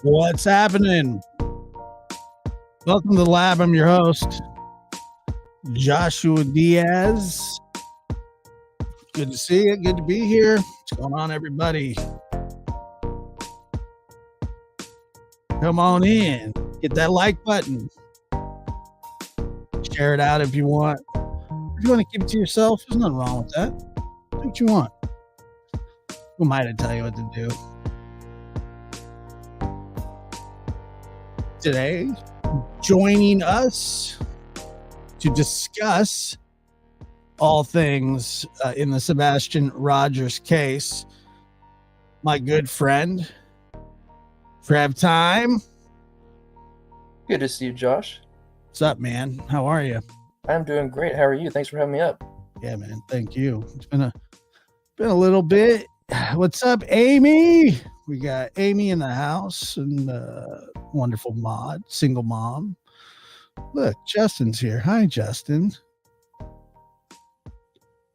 What's happening? Welcome to the lab. I'm your host, Joshua Diaz. Good to see you. Good to be here. What's going on, everybody? Come on in. Hit that like button. Share it out if you want. If you want to keep it to yourself, there's nothing wrong with that. Do what you want. Who am I to tell you what to do? Today, joining us to discuss all things in the Sebastian Rogers case, my good friend, Trev Time. Good to see you, Josh. What's up, man? How are you? I'm doing great. How are you? Thanks for having me up. Yeah, man. Thank you. It's been a little bit. What's up, Amy? We got Amy in the house and wonderful mod, single mom. Look, Justin's here. Hi, Justin.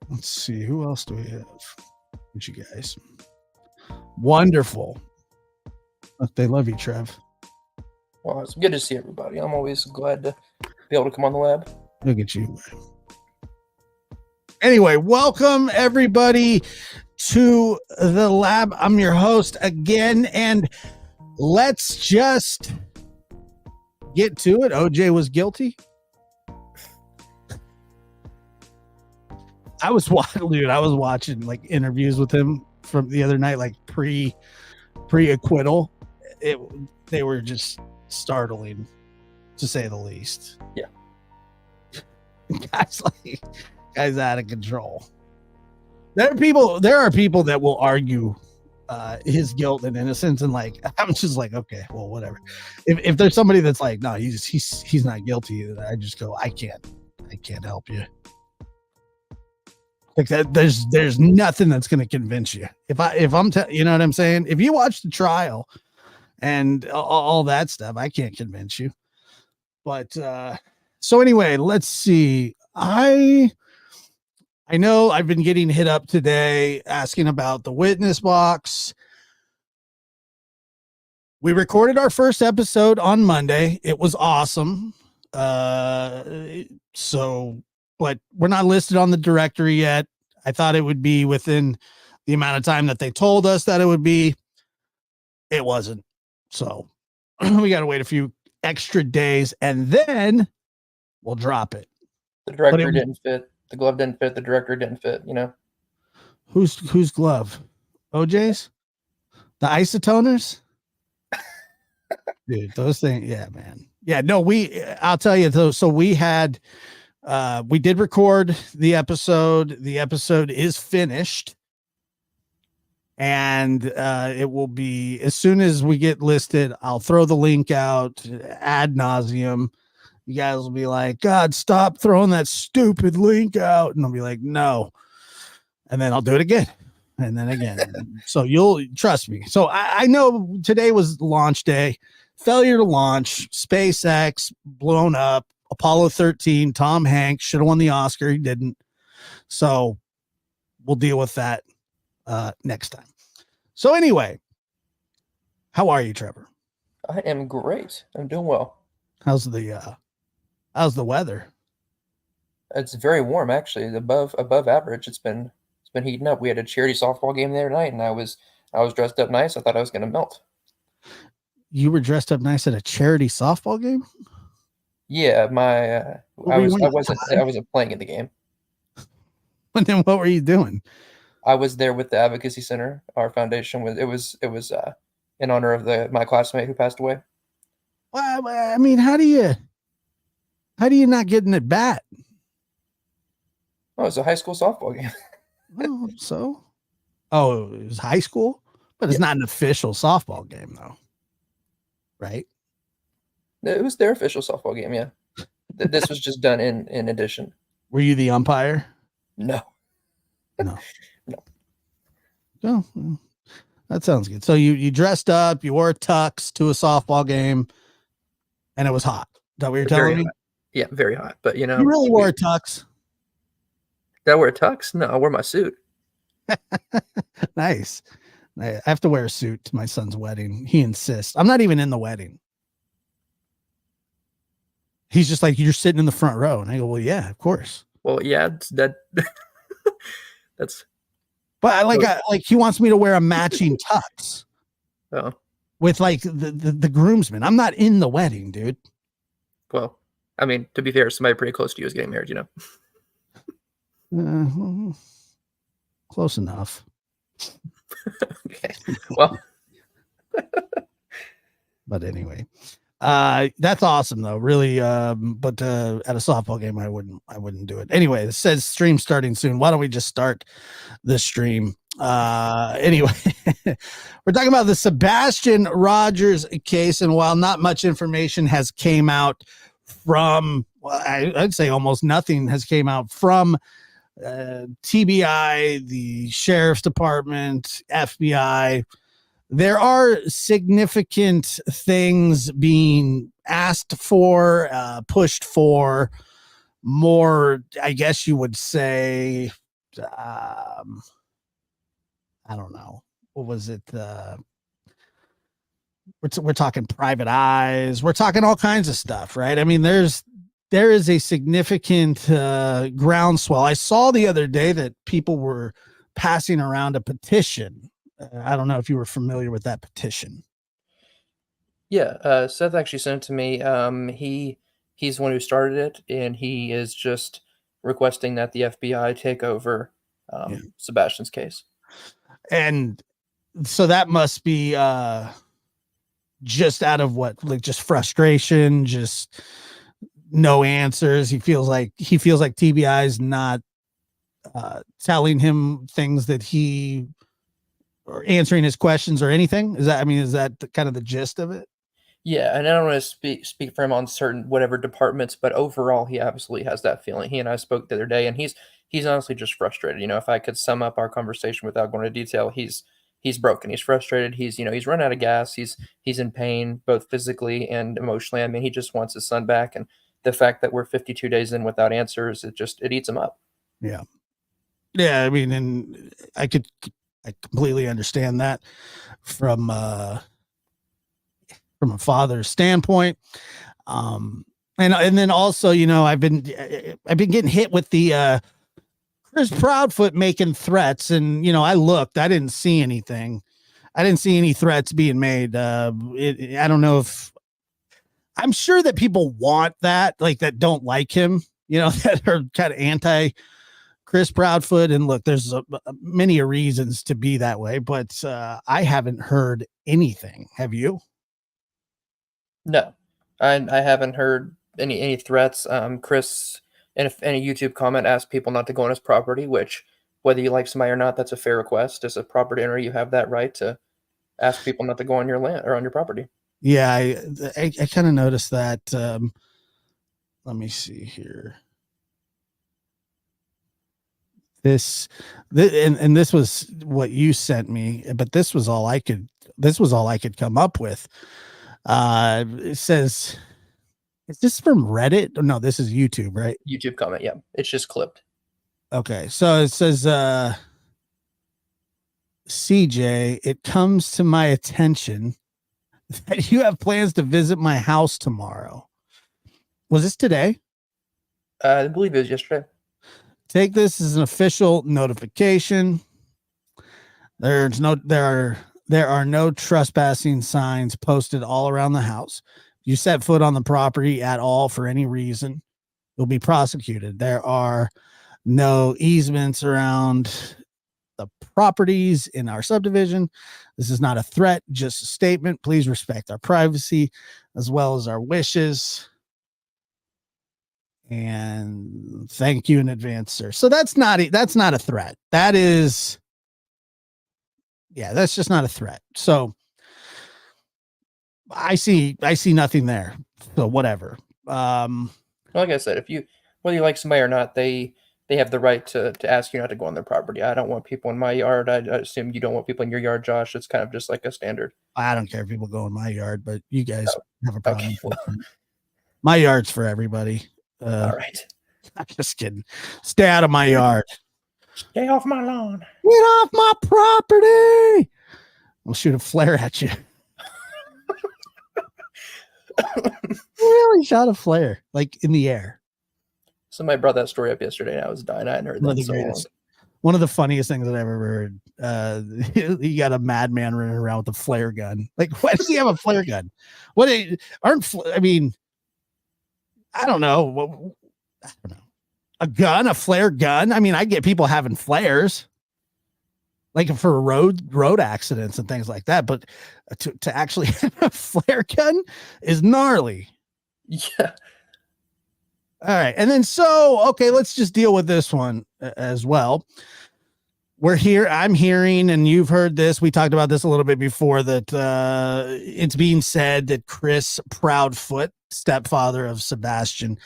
Let's see. Who else do we have? What you guys? Wonderful. Look, they love you, Trev. Well, it's good to see everybody. I'm always glad to be able to come on the lab. Look at you. Anyway, welcome everybody to the lab. I'm your host again, and let's just get to it. OJ was guilty. I was watching like interviews with him from the other night, like pre-acquittal. They were just startling, to say the least. Yeah. Guys out of control. There are people that will argue his guilt and innocence, and like I'm just like, okay, well, whatever. If there's somebody that's like, no, he's not guilty, I just go, I can't help you. Like that, there's nothing that's going to convince you. You know what I'm saying? If you watch the trial and all that stuff, I can't convince you. But so anyway, let's see. I know I've been getting hit up today asking about the witness box. We recorded our first episode on Monday. It was awesome. But we're not listed on the directory yet. I thought it would be within the amount of time that they told us that it would be. It wasn't. So we got to wait a few extra days and then we'll drop it. The director didn't fit. The glove didn't fit. The director didn't fit, you know. Whose glove? OJ's? The isotoners? Dude, those things, yeah, man. Yeah, no, I'll tell you though. So we did record the episode. The episode is finished. And it will be, as soon as we get listed, I'll throw the link out ad nauseum. You guys will be like, God, stop throwing that stupid link out. And I'll be like, no. And then I'll do it again. And then again. So you'll trust me. So I know today was launch day. Failure to launch. SpaceX blown up. Apollo 13. Tom Hanks should have won the Oscar. He didn't. So we'll deal with that next time. So anyway, how are you, Trevor? I am great. I'm doing well. How's the weather? It's very warm, actually. Above average. It's been heating up. We had a charity softball game the other night, and I was dressed up nice. I thought I was going to melt. You were dressed up nice at a charity softball game? Yeah, I wasn't playing in the game. And then what were you doing? I was there with the Advocacy Center. Our foundation was in honor of my classmate who passed away. Well, I mean, how do you not get an at bat? Oh, it's a high school softball game. Oh, so? Oh, it was high school? But it's not an official softball game, though. Right? It was their official softball game, yeah. This was just done in addition. Were you the umpire? No. No. Oh, well, that sounds good. So you dressed up, you wore tux to a softball game, and it was hot. Is that what you're telling me? Hot. Yeah, very hot. But you really wore a tux. Did I wear a tux? No, I wore my suit. Nice. I have to wear a suit to my son's wedding. He insists. I'm not even in the wedding. He's just like, you're sitting in the front row. And I go, well, yeah, of course. Well, yeah, that's But I like he wants me to wear a matching tux with like the groomsmen. I'm not in the wedding, dude. Well, I mean, to be fair, somebody pretty close to you is getting married, Close enough. Okay. Well, but anyway, that's awesome though, really. But at a softball game, I wouldn't do it. Anyway, it says stream starting soon. Why don't we just start the stream? Anyway, we're talking about the Sebastian Rogers case, and while not much information has came out from, well, I'd say almost nothing has came out from TBI, the sheriff's department, FBI. There are significant things being asked for, pushed for, more, I guess you would say, I don't know. What was it? We're talking private eyes. We're talking all kinds of stuff, right? I mean, there is a significant groundswell. I saw the other day that people were passing around a petition. I don't know if you were familiar with that petition. Yeah, Seth actually sent it to me. He's the one who started it, and he is just requesting that the FBI take over Sebastian's case. And so that must be just out of what, like just frustration, just no answers. He feels like TBI is not telling him things that he, or answering his questions or anything. Is that kind of the gist of it? Yeah, and I don't want to speak for him on certain whatever departments, but overall, he absolutely has that feeling. He and I spoke the other day, and he's honestly just frustrated. If I could sum up our conversation without going into detail, he's broken. He's frustrated. He's run out of gas. He's in pain, both physically and emotionally. I mean, he just wants his son back, and the fact that we're 52 days in without answers, it eats him up. Yeah. I mean, and I completely understand that from a father's standpoint. And then also, I've been getting hit with the Chris Proudfoot making threats, and I looked, I didn't see anything. I didn't see any threats being made. I don't know if, I'm sure that people want that, like that don't like him, that are kind of anti Chris Proudfoot. And look, there's many reasons to be that way, but I haven't heard anything. Have you? No, I haven't heard any threats. Chris, in a YouTube comment, asked people not to go on his property, which, whether you like somebody or not, that's a fair request. As a property owner, you have that right to ask people not to go on your land or on your property. Yeah, I kind of noticed that. Let me see here. This was what you sent me, but this was all I could come up with. It says, is this from Reddit? No, this is YouTube, right? YouTube comment. Yeah. It's just clipped. Okay. So it says, CJ, it comes to my attention that you have plans to visit my house tomorrow. Was this today? I believe it was yesterday. Take this as an official notification. There are no trespassing signs posted all around the house. If you set foot on the property at all for any reason, you'll be prosecuted. There are no easements around the properties in our subdivision. This is not a threat, just a statement. Please respect our privacy as well as our wishes. And thank you in advance, sir. So that's not a threat. That is, that's just not a threat. So I see nothing there. So whatever. Like I said, whether you like somebody or not, they have the right to ask you not to go on their property. I don't want people in my yard. I assume you don't want people in your yard, Josh. It's kind of just like a standard. I don't care if people go in my yard, but you guys have a problem. Okay, well. My yard's for everybody. All right. I'm just kidding. Stay out of my yard. Stay off my lawn. Get off my property. We'll shoot a flare at you. Really shot a flare like in the air. Somebody brought that story up yesterday, and I was dying. I hadn't heard that in so long. One of the funniest things I've ever heard. You got a madman running around with a flare gun. Like, why does he have a flare gun? What I mean, I don't know. I don't know. A gun, a flare gun. I mean, I get people having flares, like for road accidents and things like that. But to actually have a flare gun is gnarly. Yeah. All right. And then, okay, let's just deal with this one as well. I'm hearing, and you've heard this, we talked about this a little bit before, that it's being said that Chris Proudfoot, stepfather of Sebastian,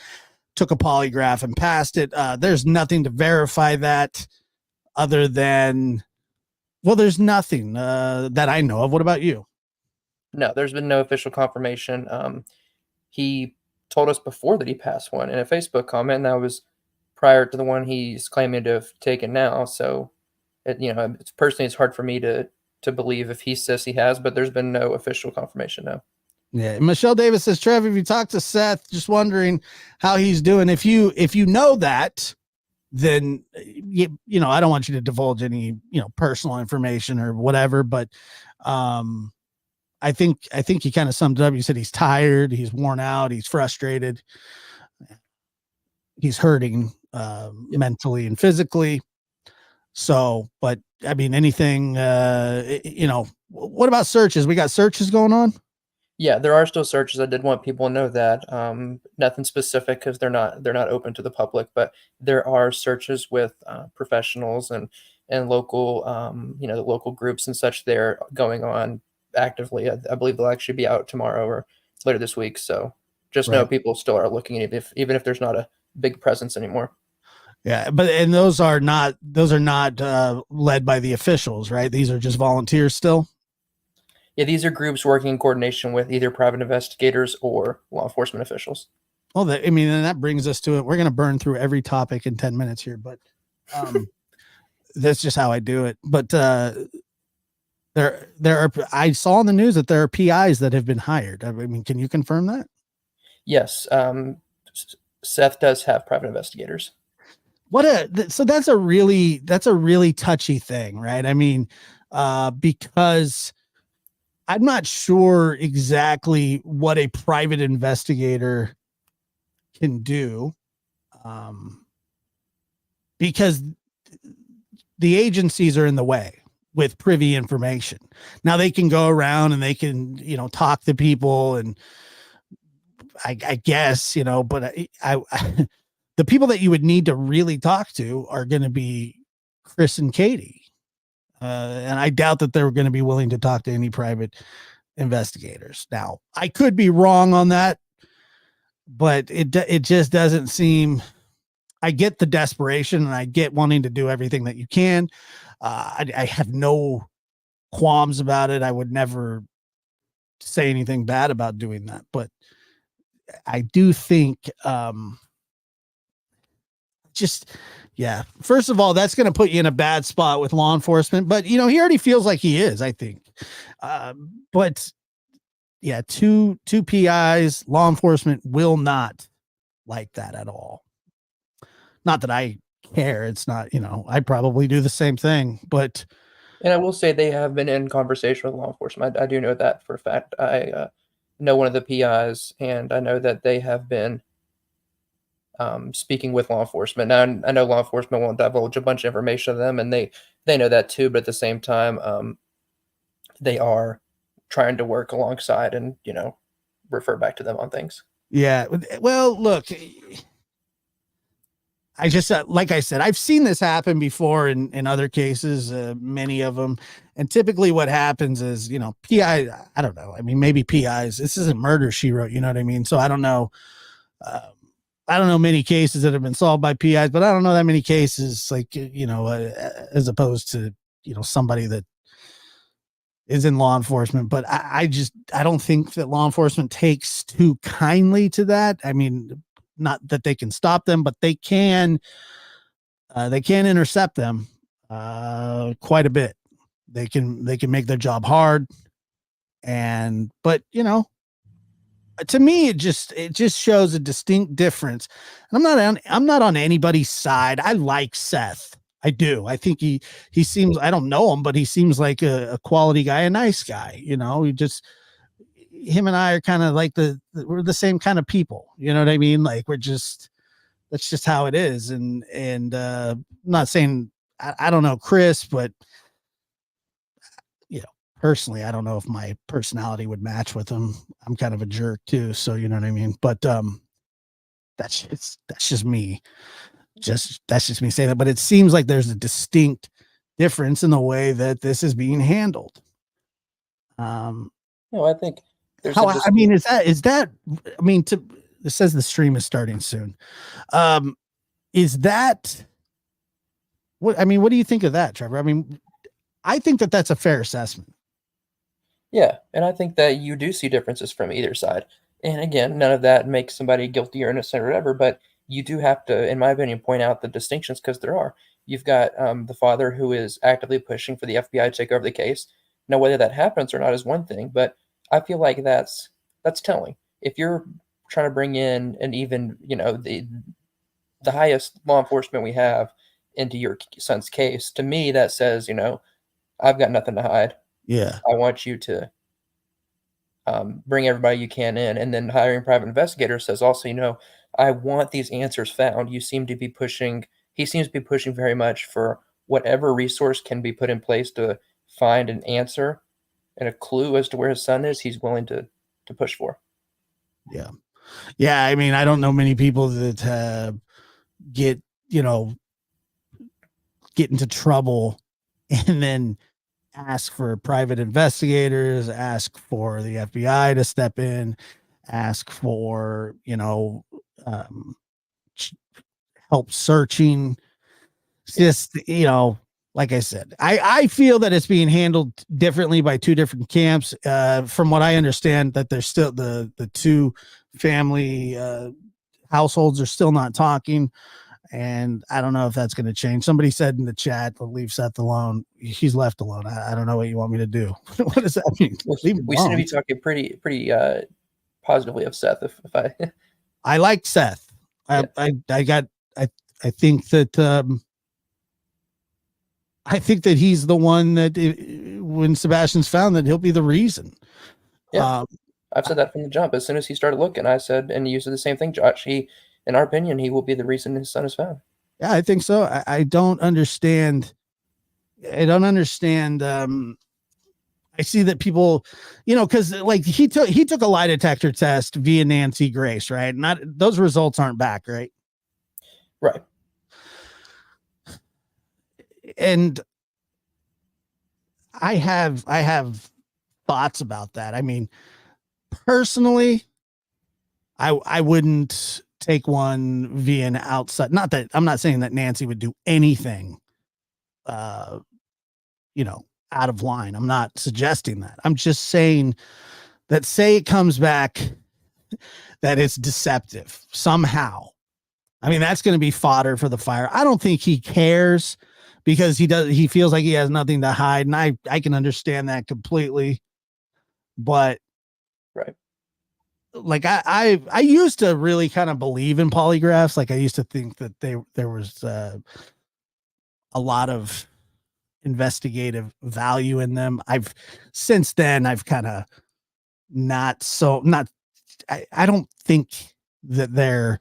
took a polygraph and passed it. There's nothing to verify that other than, well, there's nothing that I know of. What about you? No, there's been no official confirmation. He told us before that he passed one in a Facebook comment, and that was prior to the one he's claiming to have taken now. So, it's hard for me to believe if he says he has, but there's been no official confirmation. No. Yeah. Michelle Davis says, Trev, if you talk to Seth, just wondering how he's doing. If you know that, then I don't want you to divulge any, personal information or whatever, but, I think he kind of summed it up. He said he's tired, he's worn out, he's frustrated, he's hurting mentally and physically. So, but I mean, anything, what about searches? We got searches going on? Yeah, there are still searches. I did want people to know that. Nothing specific because they're not open to the public, but there are searches with professionals and local, the local groups and such. They're going on actively. I believe they'll actually be out tomorrow or later this week. So just know people still are looking, even if there's not a big presence anymore. Yeah, and those are not led by the officials, right? These are just volunteers still. Yeah, these are groups working in coordination with either private investigators or law enforcement officials. Well, and that brings us to it. We're going to burn through every topic in 10 minutes here, but that's just how I do it. But there are. I saw in the news that there are PIs that have been hired. I mean, can you confirm that? Yes, Seth does have private investigators. So that's a really touchy thing, right? I mean, because I'm not sure exactly what a private investigator can do, because the agencies are in the way with privy information. Now they can go around and they can, talk to people, and I guess, but I the people that you would need to really talk to are going to be Chris and Katie. And I doubt that they're going to be willing to talk to any private investigators. Now, I could be wrong on that, but it just doesn't seem. I get the desperation and I get wanting to do everything that you can. I have no qualms about it. I would never say anything bad about doing that, but I do think, first of all, that's going to put you in a bad spot with law enforcement, but he already feels like he is, I think. But yeah, two PIs, law enforcement will not like that at all. Not that I care. It's not, I probably do the same thing, but. And I will say they have been in conversation with law enforcement. I do know that for a fact. I know one of the PIs, and I know that they have been speaking with law enforcement. Now, I know law enforcement won't divulge a bunch of information to them, and they know that too. But at the same time, they are trying to work alongside and refer back to them on things. Yeah. Well, look, I just like I said, I've seen this happen before in other cases, many of them, and typically what happens is PI. I don't know. I mean, maybe PIs. This isn't Murder, She Wrote. You know what I mean? So I don't know. I don't know many cases that have been solved by PIs, but I don't know that many cases as opposed to, somebody that is in law enforcement. But I don't think that law enforcement takes too kindly to that. I mean, not that they can stop them, but they can intercept them quite a bit. They can make their job hard, but to me it just shows a distinct difference. And I'm not on anybody's side. I like Seth. I do. I think he seems, I don't know him, but he seems like a quality guy, a nice guy. He just, him and I are kind of like we're the same kind of people. You know what I mean? Like that's just how it is. I'm not saying I don't know Chris, but personally, I don't know if my personality would match with him. I'm kind of a jerk too, so you know what I mean. But that's just me. That's just me saying that. But it seems like there's a distinct difference in the way that this is being handled. No, I think there's I mean, is that? I mean, it says the stream is starting soon. Is that what? I mean, what do you think of that, Trevor? I mean, I think that that's a fair assessment. Yeah, and I think that you do see differences from either side. And again, none of that makes somebody guilty or innocent or whatever, but you do have to, in my opinion, point out the distinctions because there are. You've got the father who is actively pushing for the FBI to take over the case. Now, whether that happens or not is one thing, but I feel like that's telling. If you're trying to bring in an even, the highest law enforcement we have into your son's case, to me that says, I've got nothing to hide. Yeah. I want you to bring everybody you can in. And then hiring private investigators says also, I want these answers found. He seems to be pushing very much for whatever resource can be put in place to find an answer and a clue as to where his son is, he's willing to push for. Yeah. Yeah. I mean, I don't know many people that get into trouble and then ask for private investigators, ask for the FBI to step in, ask for, help searching. Just, like I said, I feel that it's being handled differently by two different camps. From what I understand, that there's still the two family households are still not talking. And I don't know if that's going to change. Somebody said in the chat, leave Seth alone. He's left alone. I don't know what you want me to do. What does that mean? We seem to be talking pretty positively of Seth. If I, I like Seth. Yeah. I think that he's the one that when Sebastian's found, that he'll be the reason. Yeah, I've said that from the jump. As soon as he started looking, I said, and you said the same thing, Josh. In our opinion, he will be the reason his son is found. Yeah, I think so. I don't understand. I see that people, because like he took a lie detector test via Nancy Grace, right? Not those results aren't back, right? Right. And I have thoughts about that. I mean, personally, I wouldn't take one via an outside. Not that I'm not saying that Nancy would do anything, out of line. I'm not suggesting that. I'm just saying that say it comes back that it's deceptive somehow. I mean, that's going to be fodder for the fire. I don't think he cares because he feels like he has nothing to hide. And I can understand that completely. But right. Like I used to really kind of believe in polygraphs. Like I used to think that there was a lot of investigative value in them. Since then I've kind of I don't think that they're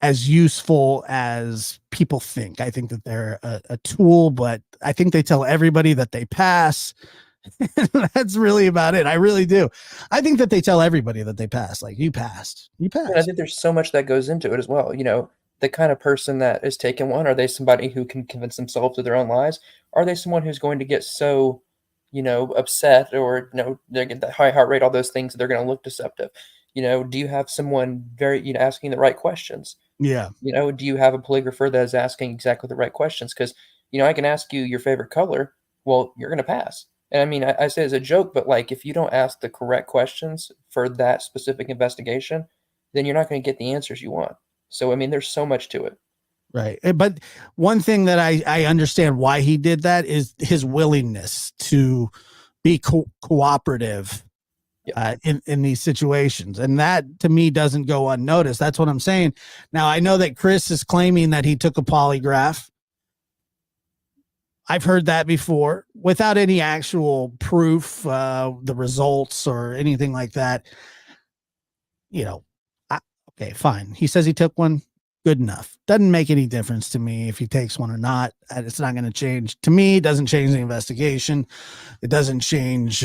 as useful as people think. I think that they're a tool, but I think they tell everybody that they pass. That's really about it. I really do. I think that they tell everybody that they pass. Like you passed. And I think there's so much that goes into it as well. The kind of person that is taking one, are they somebody who can convince themselves of their own lies? Are they someone who's going to get so, upset or, they get that high heart rate, all those things, they're going to look deceptive? Do you have someone very, asking the right questions? Yeah. Do you have a polygrapher that is asking exactly the right questions? Because, I can ask you your favorite color. Well, you're going to pass. And I mean, I say as a joke, but like if you don't ask the correct questions for that specific investigation, then you're not going to get the answers you want. So, I mean, there's so much to it. Right. But one thing that I understand why he did that is his willingness to be cooperative Yep. in these situations. And that to me doesn't go unnoticed. That's what I'm saying. Now, I know that Chris is claiming that he took a polygraph. I've heard that before without any actual proof, the results or anything like that. You know, okay, fine. He says he took one. Good enough. Doesn't make any difference to me if he takes one or not. It's not going to change. To me, it doesn't change the investigation. It doesn't change.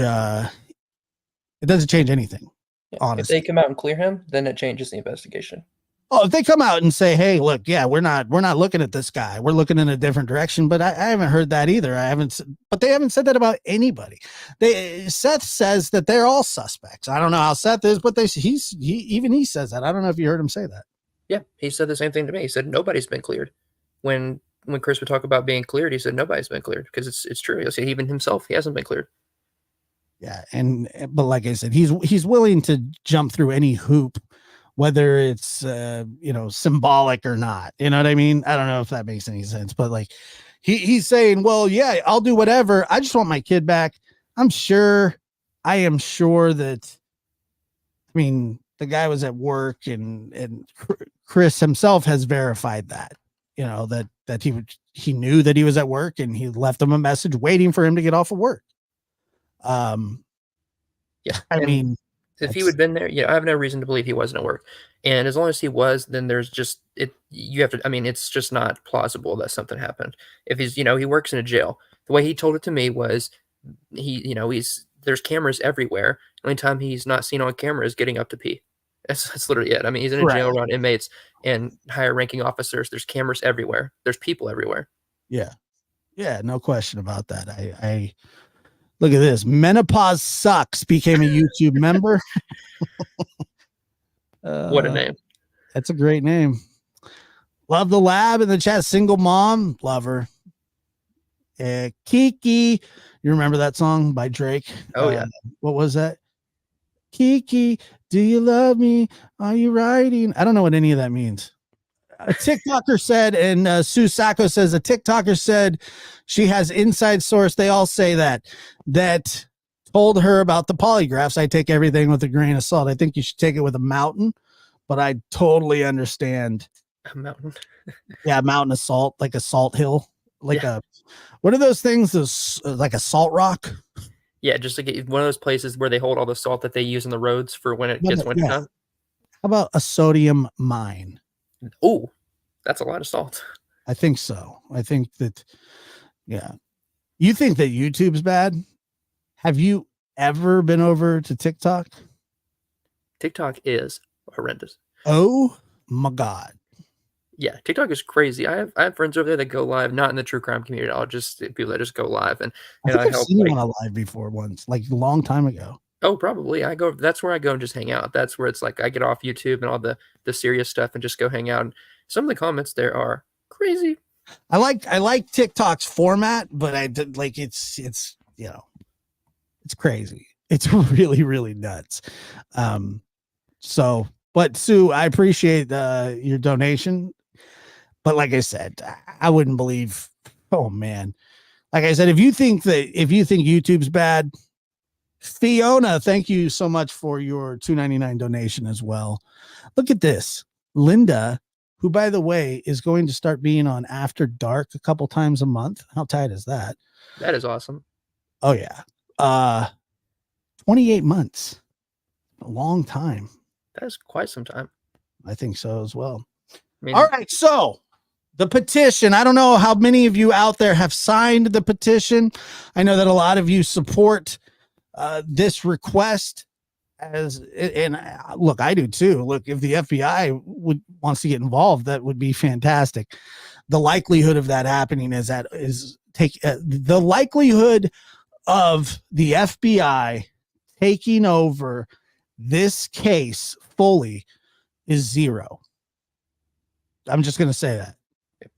It doesn't change anything. Yeah. If they Honestly. come out and clear him, then it changes the investigation. Oh, if they come out and say, "Hey, look, yeah, we're not looking at this guy. We're looking in a different direction," but I haven't heard that either. But they haven't said that about anybody. Seth says that they're all suspects. I don't know how Seth is, but he says that. I don't know if you heard him say that. Yeah, he said the same thing to me. He said nobody's been cleared. When Chris would talk about being cleared, he said nobody's been cleared because it's true. He'll say even himself, he hasn't been cleared. Yeah, but like I said, he's willing to jump through any hoop, whether it's symbolic or not. You know what I mean? I don't know if that makes any sense, but like he's saying, well, yeah, I'll do whatever. I just want my kid back. I am sure that. I mean, the guy was at work, and Chris himself has verified that. You know that he knew that he was at work, and he left him a message waiting for him to get off of work. Yeah, I mean, if he would have been there, I have no reason to believe he wasn't at work. And as long as he was, then there's just it. You have to. I mean, it's just not plausible that something happened. If he's, he works in a jail. The way he told it to me was, there's cameras everywhere. The only time he's not seen on camera is getting up to pee. That's literally it. I mean, he's in a jail around inmates and higher ranking officers. There's cameras everywhere. There's people everywhere. Yeah, no question about that. I look at this. Menopause Sucks became a YouTube member. What a name. That's a great name. Love the lab in the chat. Single mom. Love her. Kiki. You remember that song by Drake? Oh, yeah. What was that? Kiki, do you love me? Are you writing? I don't know what any of that means. A TikToker said, and Sue Sacco says, a TikToker said she has inside source. They all say that told her about the polygraphs. I take everything with a grain of salt. I think you should take it with a mountain, but I totally understand. A mountain. Yeah, a mountain of salt, like a salt hill, what are those things? Those like a salt rock. Yeah, just like one of those places where they hold all the salt that they use on the roads for when it gets winter time. How about a sodium mine? Oh, that's a lot of salt. I think so. I think that, yeah. You think that YouTube's bad? Have you ever been over to TikTok? TikTok is horrendous. Oh my God. Yeah, TikTok is crazy. I have friends over there that go live, not in the true crime community. I'll just people that just go live, and I help. Seen you on a live before once, like a long time ago. Oh, probably. That's where I go and just hang out. That's where it's like I get off YouTube and all the serious stuff and just go hang out. And some of the comments there are crazy. I like TikTok's format, but I did like it's it's crazy. It's really, really nuts. But Sue, I appreciate your donation. But like I said, I wouldn't believe. Oh man, like I said, if you think YouTube's bad, Fiona, thank you so much for your $2.99 donation as well. Look at this, Linda, who by the way is going to start being on After Dark a couple times a month. How tight is that? That is awesome. Oh yeah, 28 months, a long time. That is quite some time. I think so as well. All right, so the petition. I don't know how many of you out there have signed the petition. I know that a lot of you support this request. Look, I do too. Look, if the FBI wants to get involved, that would be fantastic. The likelihood of that happening is the likelihood of the FBI taking over this case fully is zero. I'm just going to say that.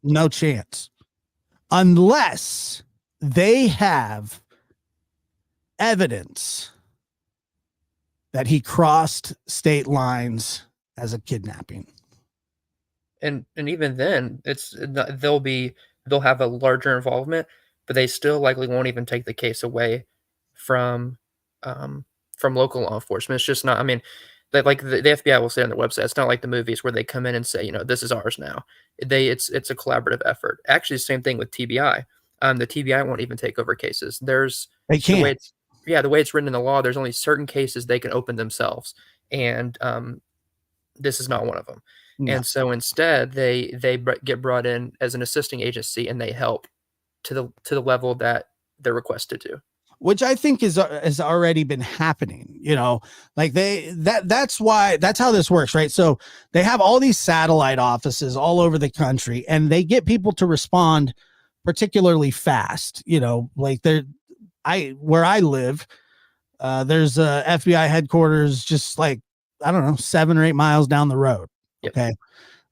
No chance. Unless they have evidence that he crossed state lines as a kidnapping. and even then, they'll have a larger involvement, but they still likely won't even take the case away from um, from local law enforcement. It's just not. I mean, like the FBI will say on their website, it's not like the movies where they come in and say, this is ours now. It's a collaborative effort. Actually, same thing with TBI. The TBI won't even take over cases. There's They the way can't. it's yeah, the way it's written in the law. There's only certain cases they can open themselves, and this is not one of them. No. And so instead, get brought in as an assisting agency, and they help to the level that they're requested to. Which I think has already been happening, like that's how this works, right? So they have all these satellite offices all over the country, and they get people to respond particularly fast, like where I live, there's a FBI headquarters just like, I don't know, 7 or 8 miles down the road. Yep. Okay.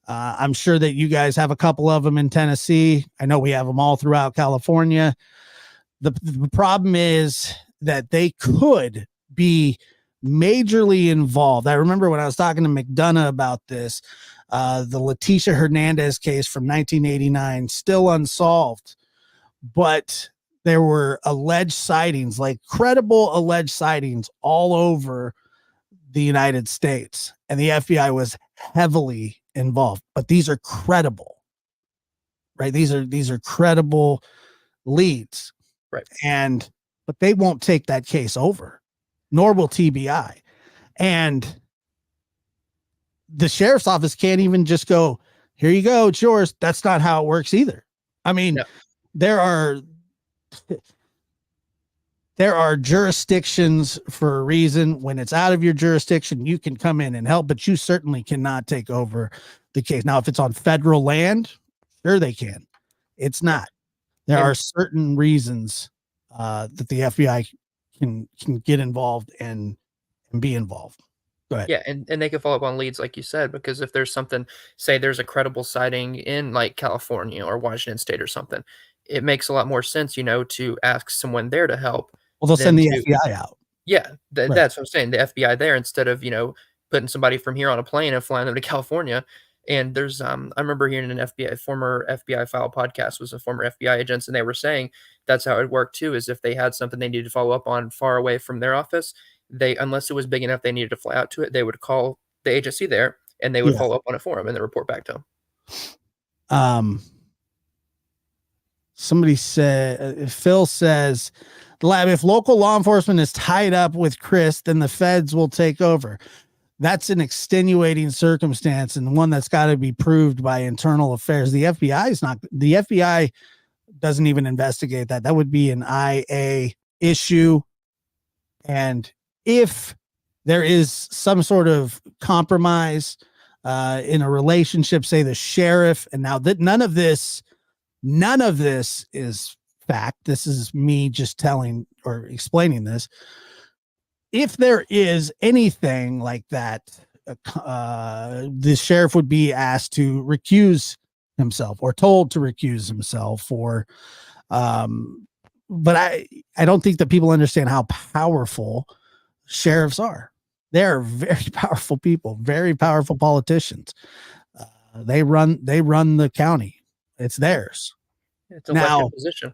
I'm sure that you guys have a couple of them in Tennessee. I know we have them all throughout California. The problem is that they could be majorly involved. I remember when I was talking to McDonough about this, the Leticia Hernandez case from 1989, still unsolved, but there were alleged sightings, like credible alleged sightings all over the United States, and the FBI was heavily involved. But these are credible, right? These are credible leads. Right. But they won't take that case over, nor will TBI. And the sheriff's office can't even just go, here you go, it's yours. That's not how it works either. I mean, no. there are jurisdictions for a reason. When it's out of your jurisdiction, you can come in and help, but you certainly cannot take over the case. Now, if it's on federal land, sure they can. It's not. There are certain reasons that the FBI can get involved and be involved. Go ahead. Yeah, and they can follow up on leads, like you said, because if there's something, say there's a credible sighting in like California or Washington State or something, it makes a lot more sense, to ask someone there to help. Well, they'll send the FBI out. Yeah, Right. That's what I'm saying. The FBI there instead of, putting somebody from here on a plane and flying them to California. And there's I remember hearing an former FBI File podcast was a former FBI agents, and they were saying that's how it worked too, is if they had something they needed to follow up on far away from their office, unless it was big enough they needed to fly out to it, they would call the agency there and they would follow up on it for them and then report back to them. Somebody said, Phil says, if local law enforcement is tied up with Chris, then the feds will take over. That's an extenuating circumstance and one that's got to be proved by internal affairs. The FBI doesn't even investigate that. That would be an IA issue. And if there is some sort of compromise in a relationship, say the sheriff, and now that none of this is fact. This is me just telling or explaining this. If there is anything like that, the sheriff would be asked to recuse himself or told to recuse himself, but I don't think that people understand how powerful sheriffs are. They're very powerful people, very powerful politicians. They run the county. It's theirs. It's a elected position.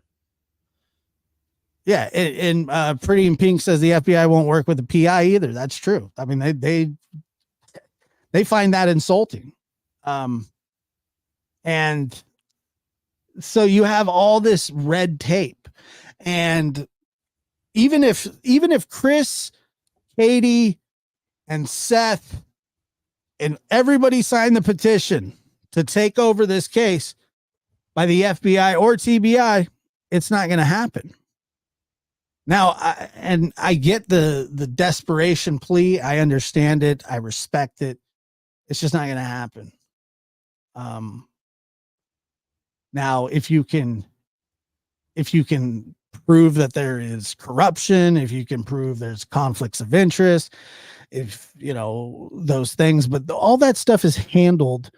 Yeah, and Pretty in Pink says the FBI won't work with the PI either. That's true. I mean, they find that insulting. And so you have all this red tape, and even if Chris, Katie, and Seth and everybody signed the petition to take over this case by the FBI or TBI, it's not going to happen. Now, I get the desperation plea. I understand it. I respect it. It's just not going to happen. Now, if you can prove that there is corruption, if you can prove there's conflicts of interest, if those things, but all that stuff is handled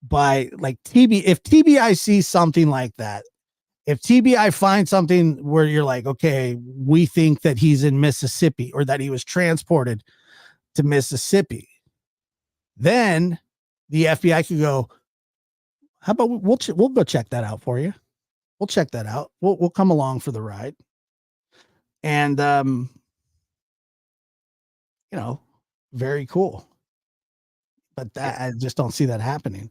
by like if TBI sees something like that. If TBI finds something where you're like, okay, we think that he's in Mississippi or that he was transported to Mississippi, then the FBI could go, How about we'll go check that out for you. We'll check that out. We'll come along for the ride. And very cool. But that I just don't see that happening.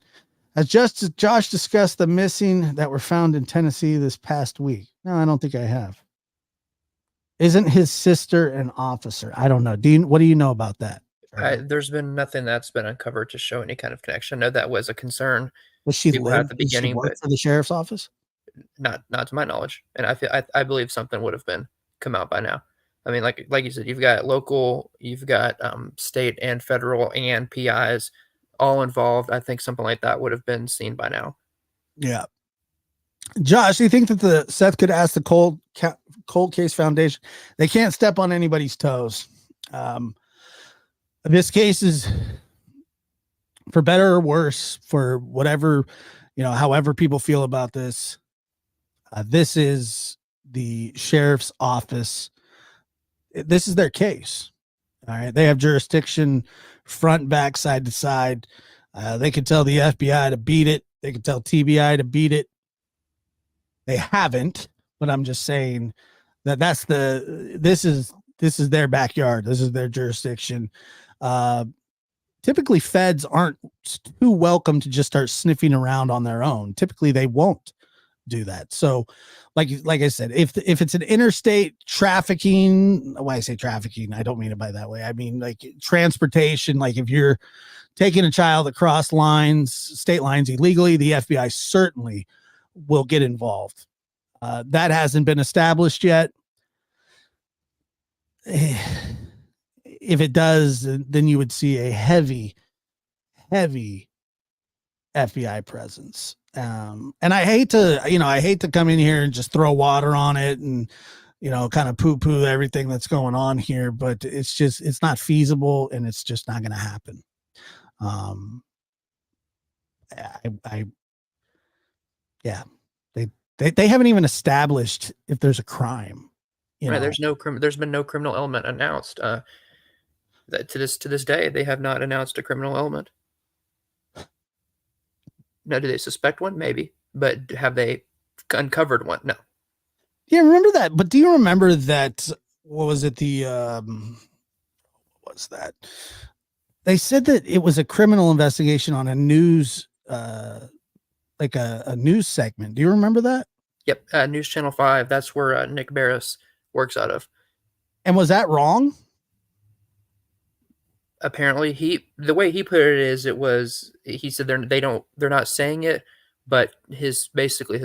As just Josh discussed the missing that were found in Tennessee this past week. No, I don't think I have. Isn't his sister an officer? I don't know. What do you know about that? There's been nothing that's been uncovered to show any kind of connection. I know that was a concern. Was she people had at live? the Did she beginning, work but for the sheriff's office? not to my knowledge. And I believe something would have been come out by now. I mean, like you said, you've got local, you've got state and federal and PIs all involved. I think something like that would have been seen by now. Yeah. Josh, do you think that Seth could ask the Cold Case Foundation? They can't step on anybody's toes. This case is, for better or worse, for whatever, however people feel about this, this is the sheriff's office. This is their case. All right. They have jurisdiction front, back, side to side. They could tell the FBI to beat it. They could tell TBI to beat it. They haven't, but I'm just saying that this is their backyard. This is their jurisdiction. Typically feds aren't too welcome to just start sniffing around on their own. Typically they won't do that. So like I said, if it's an interstate trafficking, when I say trafficking, I don't mean it by that way. I mean like transportation, like if you're taking a child across state lines illegally, the FBI certainly will get involved. That hasn't been established yet. If it does, then you would see a heavy FBI presence. And I hate to come in here and just throw water on it and, kind of poo-poo everything that's going on here, but it's not feasible and it's just not going to happen. They haven't even established if there's a crime. Right, there's been no criminal element announced. That to this day, they have not announced a criminal element. Now, do they suspect one? Maybe, but have they uncovered one? No. Yeah, remember that. But do you remember that? What was it? What's that? They said that it was a criminal investigation on a news, like a news segment. Do you remember that? Yep, News Channel 5. That's where Nick Barris works out of. And was that wrong? Apparently, the way he put it is, he said they're not saying it, but his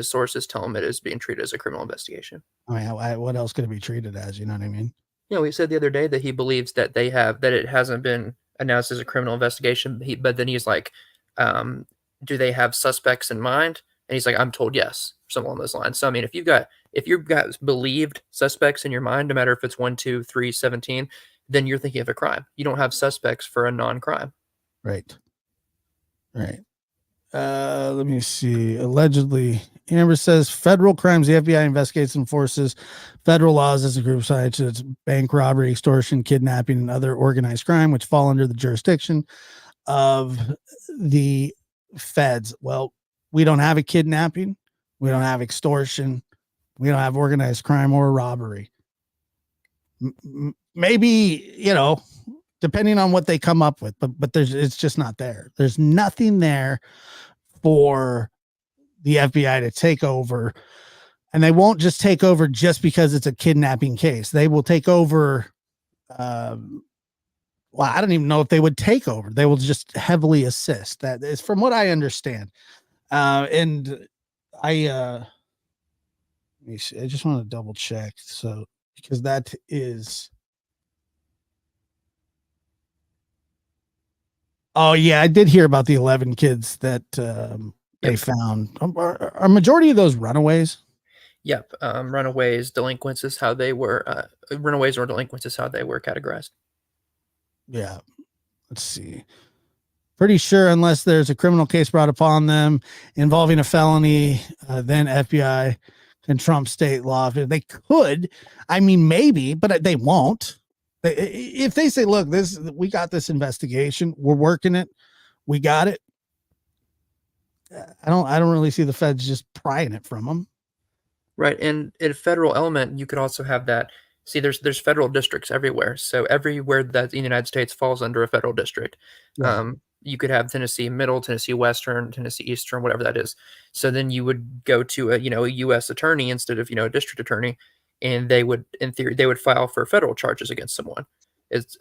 sources tell him it is being treated as a criminal investigation. I mean, what else could it be treated as? You know what I mean? He said the other day that he believes that it hasn't been announced as a criminal investigation, but then he's like, do they have suspects in mind? And he's like, I'm told yes, something along those lines. So I mean, if you've got believed suspects in your mind, no matter if it's 1, 2, 3, 17, then you're thinking of a crime. You don't have suspects for a non-crime. Right. Let me see. Allegedly, Amber says federal crimes the FBI investigates and enforces federal laws as a group such as bank robbery, extortion, kidnapping, and other organized crime, which fall under the jurisdiction of the feds. Well, we don't have a kidnapping. We don't have extortion. We don't have organized crime or robbery. Maybe, depending on what they come up with, but it's just not there. There's nothing there for the FBI to take over, and they won't just take over just because it's a kidnapping case. They will take over. I don't even know if they would take over. They will just heavily assist. That is from what I understand. And let me see. I just want to double check. So, because that is, oh yeah, I did hear about the 11 kids that they found. Are majority of those runaways? Yep. Runaways, delinquents is how they were. Runaways or delinquents is how they were categorized. Yeah. Let's see. Pretty sure unless there's a criminal case brought upon them involving a felony, then FBI can trump state law. They could, I mean, maybe, but they won't. If they say, look, we got this investigation, we're working it, we got it. I don't really see the feds just prying it from them. Right, and in a federal element, you could also have that. See, there's federal districts everywhere, so everywhere that in the United States falls under a federal district. Right. You could have Tennessee Middle, Tennessee Western, Tennessee Eastern, whatever that is. So then you would go to a U.S. attorney instead of a district attorney, and they would, in theory, they would file for federal charges against someone. It's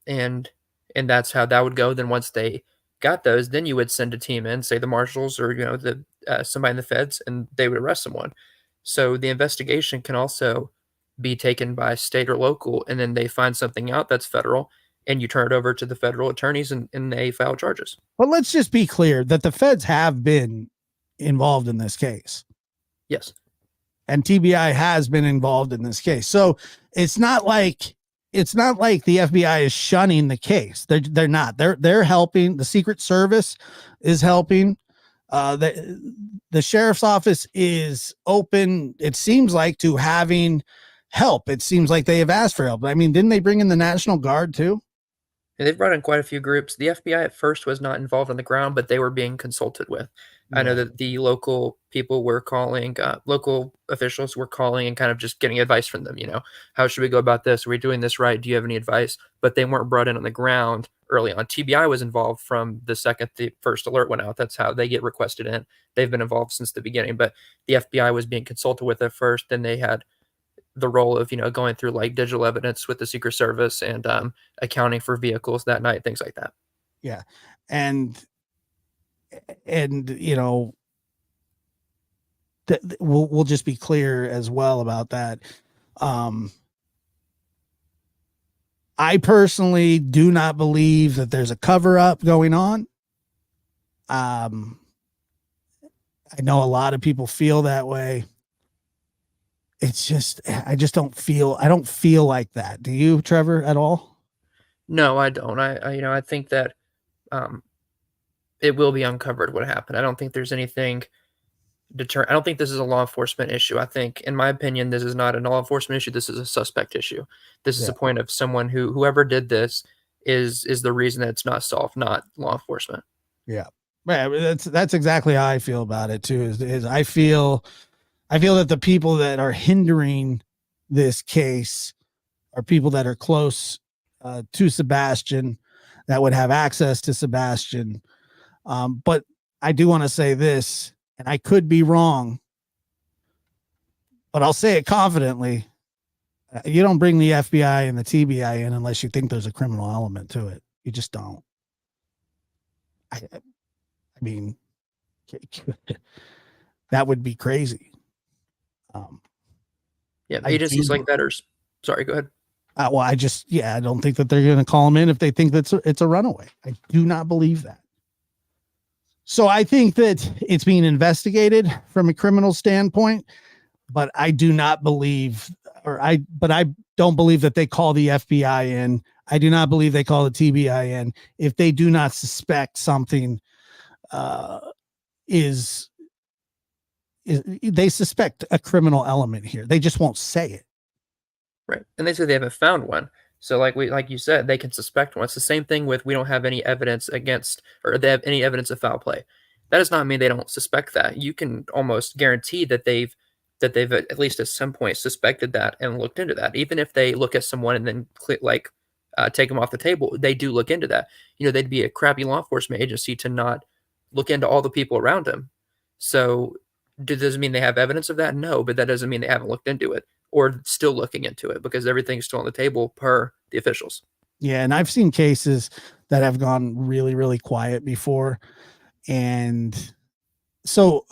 and that's how that would go. Then once they got those, then you would send a team in, say the marshals or the somebody in the feds, and they would arrest someone. So the investigation can also be taken by state or local, and then they find something out that's federal, and you turn it over to the federal attorneys, and they file charges. But let's just be clear that the feds have been involved in this case. Yes. And TBI has been involved in this case. So it's not like the FBI is shunning the case. They're not. They're helping. The Secret Service is helping. The sheriff's office is open, it seems like, to having help. It seems like they have asked for help. I mean, didn't they bring in the National Guard too? And they've brought in quite a few groups. The FBI at first was not involved on the ground, but they were being consulted with. I know that the local people were calling, local officials were calling and kind of just getting advice from them. How should we go about this? Are we doing this right? Do you have any advice? But they weren't brought in on the ground early on. TBI was involved from the second the first alert went out. That's how they get requested in. They've been involved since the beginning, but the FBI was being consulted with at first. Then they had the role of going through like digital evidence with the Secret Service and accounting for vehicles that night, things like that. Yeah, and we'll just be clear as well about that. I personally do not believe that there's a cover up going on. I know a lot of people feel that way. It's just, I don't feel like that. Do you, Trevor, at all? No, I don't. I think that it will be uncovered what happened. I don't think there's anything I don't think this is a law enforcement issue. I think, in my opinion, this is not a law enforcement issue. This is a suspect issue. This is a point of someone whoever did this is the reason that it's not solved, not law enforcement. Yeah. That's exactly how I feel about it too. Is I feel that the people that are hindering this case are people that are close to Sebastian, that would have access to Sebastian. But I do want to say this, and I could be wrong, but I'll say it confidently. You don't bring the FBI and the TBI in unless you think there's a criminal element to it. You just don't. I mean, that would be crazy. Yeah, agencies like that are. Sorry, go ahead. Well, I don't think that they're going to call him in if they think that it's a runaway. I do not believe that. So I think that it's being investigated from a criminal standpoint, but I do not believe, I don't believe that they call the FBI in. I do not believe they call the TBI in if they do not suspect something they suspect a criminal element here. They just won't say it. Right. And they say they haven't found one. So like you said, they can suspect one. It's the same thing with we don't have any evidence against, or they have any evidence of foul play. That does not mean they don't suspect that. You can almost guarantee that they've at least at some point suspected that and looked into that. Even if they look at someone and then take them off the table, they do look into that. They'd be a crappy law enforcement agency to not look into all the people around them. So does it mean they have evidence of that? No, but that doesn't mean they haven't looked into it or still looking into it, because everything's still on the table per the officials. Yeah, and I've seen cases that have gone really, really quiet before. And so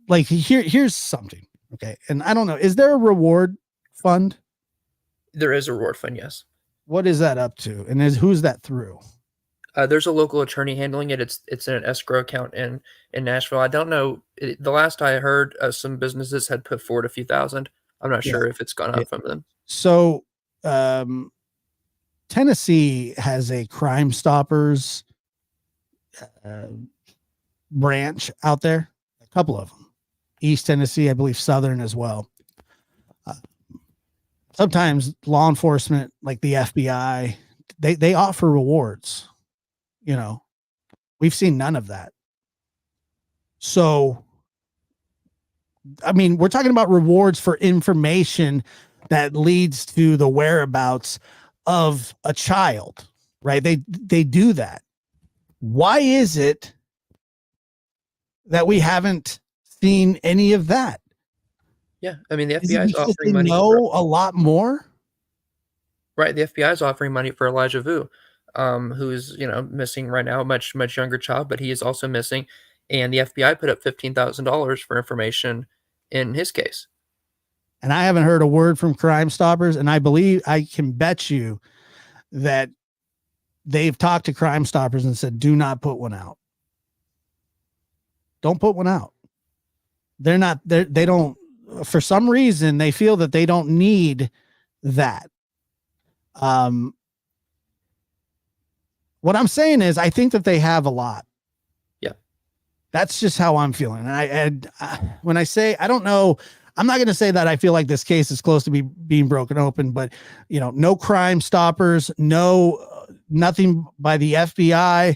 here's something. Okay. And I don't know, is there a reward fund? There is a reward fund, yes. What is that up to? And who's that through? There's a local attorney handling it. It's in an escrow account in Nashville. I don't know. The last I heard, some businesses had put forward a few thousand. I'm not sure if it's gone up from them. So Tennessee has a Crime Stoppers branch out there, a couple of them. East Tennessee, I believe Southern as well. Sometimes law enforcement, like the FBI, they offer rewards. We've seen none of that. So, I mean, we're talking about rewards for information that leads to the whereabouts of a child, right? They do that. Why is it that we haven't seen any of that? Yeah, I mean, the Is it FBI is because they offering money for know a lot more? right. The FBI is offering money for Elijah Vu, who's missing right now, a much younger child, but he is also missing, and the FBI put up $15,000 for information in his case. And I haven't heard a word from Crime Stoppers, and I believe I can bet you that they've talked to Crime Stoppers and said, do not put one out. Don't put one out. They don't, for some reason, they feel that they don't need that. What I'm saying is, I think that they have a lot. Yeah. That's just how I'm feeling. And when I say, I don't know, I'm not going to say that I feel like this case is close to being broken open, but no Crime Stoppers, nothing by the FBI,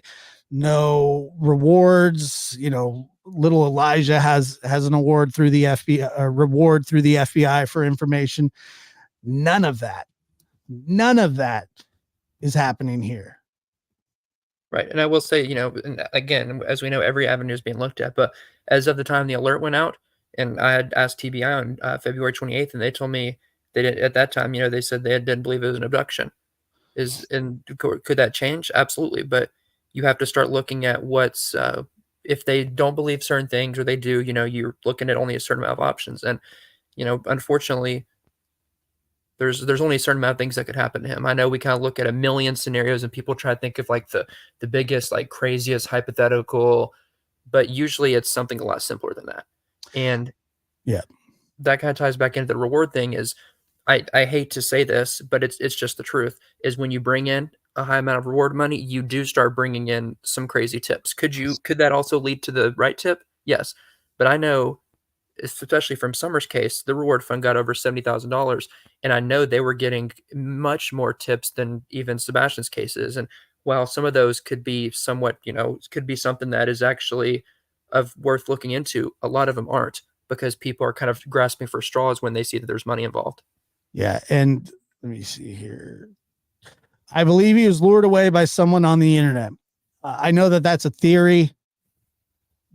no rewards. Little Elijah has an award through the FBI, a reward through the FBI for information. None of that is happening here. Right. And I will say, and again, as we know, every avenue is being looked at. But as of the time the alert went out, and I had asked TBI on February 28th, and they told me they didn't, at that time, they said they didn't believe it was an abduction. Could that change? Absolutely. But you have to start looking at what's, if they don't believe certain things or they do, you're looking at only a certain amount of options. And, unfortunately, there's only a certain amount of things that could happen to him. I know we kind of look at a million scenarios and people try to think of like the biggest, like craziest hypothetical, but usually it's something a lot simpler than that. And yeah, that kind of ties back into the reward thing is I hate to say this, but it's just the truth is when you bring in a high amount of reward money, you do start bringing in some crazy tips. Could that also lead to the right tip? Yes. But I know, especially from Summer's case, the reward fund got over $70,000, and I know they were getting much more tips than even Sebastian's cases. And while some of those could be somewhat, could be something that is actually of worth looking into, a lot of them aren't because people are kind of grasping for straws when they see that there's money involved. Yeah, and let me see here. I believe he was lured away by someone on the internet. I know that that's a theory.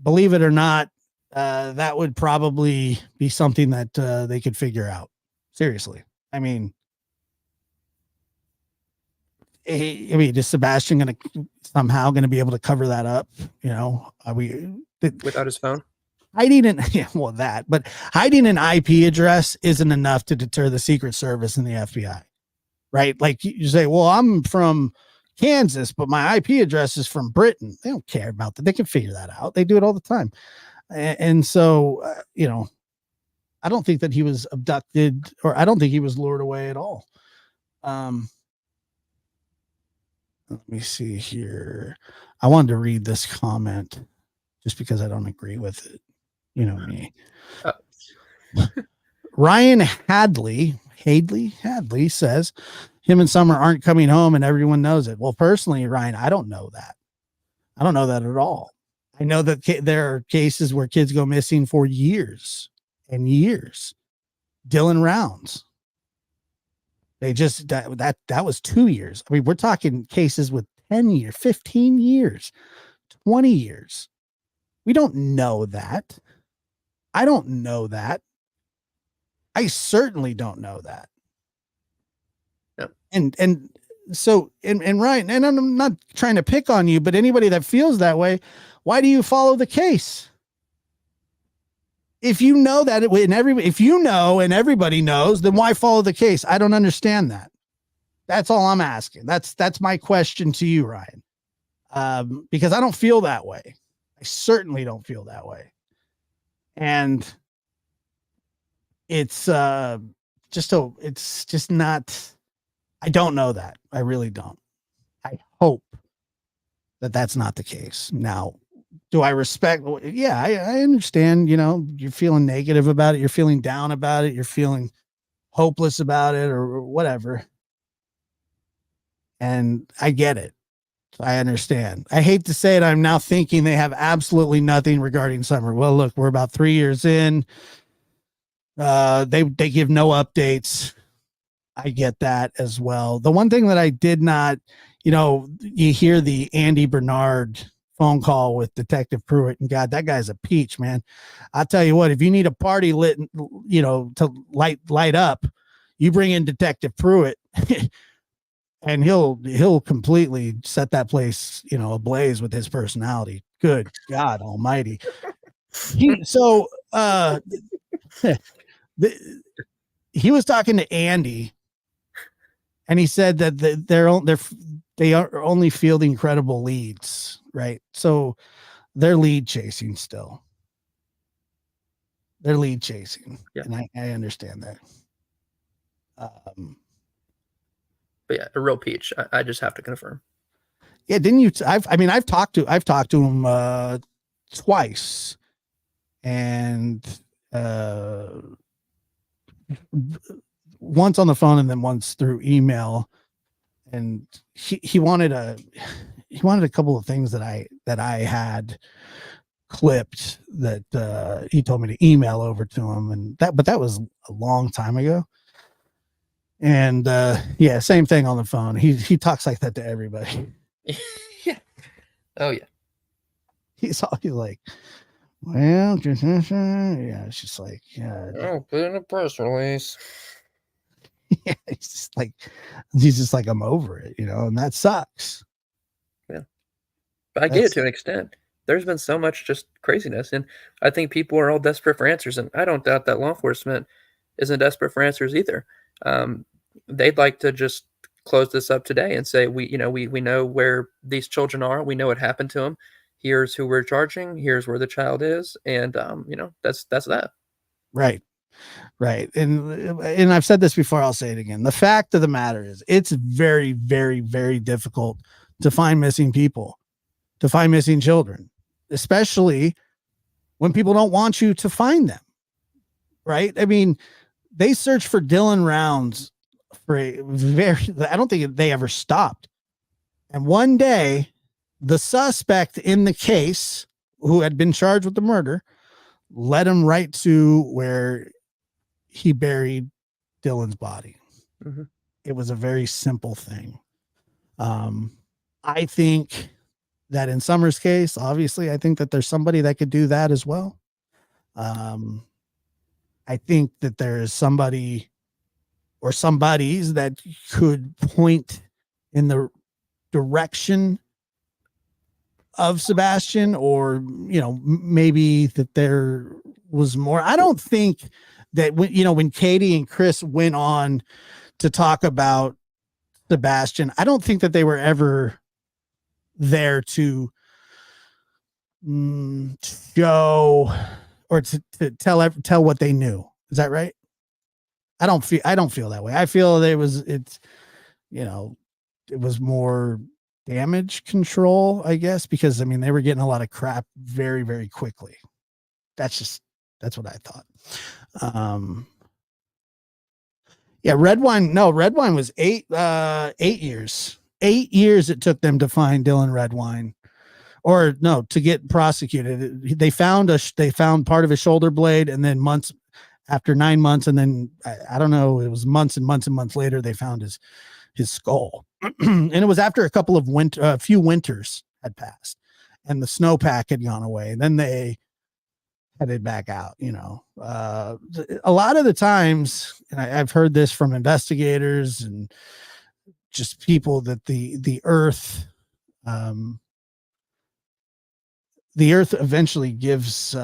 Believe it or not, that would probably be something that they could figure out. Seriously. I mean, is Sebastian somehow going to be able to cover that up? Are we without his phone? Hiding an IP address isn't enough to deter the Secret Service and the FBI, right? Like you say, well, I'm from Kansas, but my IP address is from Britain. They don't care about that. They can figure that out. They do it all the time. And so, I don't think that he was abducted, or I don't think he was lured away at all. Let me see here. I wanted to read this comment just because I don't agree with it. You know me. Ryan Hadley says him and Summer aren't coming home and everyone knows it. Well, personally, Ryan, I don't know that. I don't know that at all. I know that there are cases where kids go missing for years and years. Dylan Rounds. They just, that was 2 years. I mean, we're talking cases with 10 years, 15 years, 20 years. We don't know that. I don't know that. I certainly don't know that. Yep. And so, and Ryan, and I'm not trying to pick on you, but anybody that feels that way, why do you follow the case? If you know that if you know and everybody knows, then why follow the case? I don't understand that. That's all I'm asking. That's my question to you, Ryan. Because I don't feel that way. I certainly don't feel that way. And it's just not, I don't know that. I really don't. I hope that that's not the case. Now, do I respect? Yeah, I understand, you're feeling negative about it. You're feeling down about it. You're feeling hopeless about it or whatever. And I get it. I understand. I hate to say it. I'm now thinking they have absolutely nothing regarding Summer. Well, look, we're about 3 years in. They give no updates. I get that as well. The one thing that I did not, you hear the Andy Bernard phone call with Detective Pruitt, and God, that guy's a peach, man. I'll tell you what, if you need a party lit, to light up, you bring in Detective Pruitt and he'll completely set that place, ablaze with his personality. Good God almighty. He was talking to Andy, and he said that they are only fielding credible leads, right? So they're lead chasing still. They're lead chasing, Yeah. and I understand that. But yeah, a real peach. I just have to confirm. Yeah, didn't you? I've talked to him twice, and once on the phone and then once through email. And he wanted a couple of things that I had clipped that he told me to email over to him, but that was a long time ago. And yeah, same thing on the phone. He talks like that to everybody. Yeah. Oh yeah. He's like, well, yeah, it's just like, yeah. Oh, put in a press release. Yeah, he's just like, I'm over it, and that sucks. Yeah. But I get it to an extent. There's been so much just craziness, and I think people are all desperate for answers, and I don't doubt that law enforcement isn't desperate for answers either. They'd like to just close this up today and say, we know where these children are. We know what happened to them. Here's who we're charging. Here's where the child is. And, that's that. Right. Right. And I've said this before. I'll say it again. The fact of the matter is it's very, very, very difficult to find missing people, to find missing children, especially when people don't want you to find them. Right. I mean, they searched for Dylan Rounds for I don't think they ever stopped. And one day, the suspect in the case who had been charged with the murder led him right to where he buried Dylan's body. Mm-hmm. It was a very simple thing. I think that in Summer's case, obviously, I think that there's somebody that could do that as well. I think that there is somebody or somebodies that could point in the direction of Sebastian, or, maybe that there was more. I don't think that when Katie and Chris went on to talk about Sebastian, I don't think that they were ever there to show or to tell what they knew. Is that right? I don't feel that way. I feel that it was more damage control, I guess, because they were getting a lot of crap very, very quickly. That's what I thought. Yeah, Red Wine was 8 years. 8 years it took them to find Dylan Redwine, or no, to get prosecuted. They found part of his shoulder blade, and then after 9 months, and then I don't know, it was months and months and months later, they found his skull. And it was after a few winters had passed and the snowpack had gone away. And then they headed back out. A lot of the times, and I've heard this from investigators and just people, that the earth eventually gives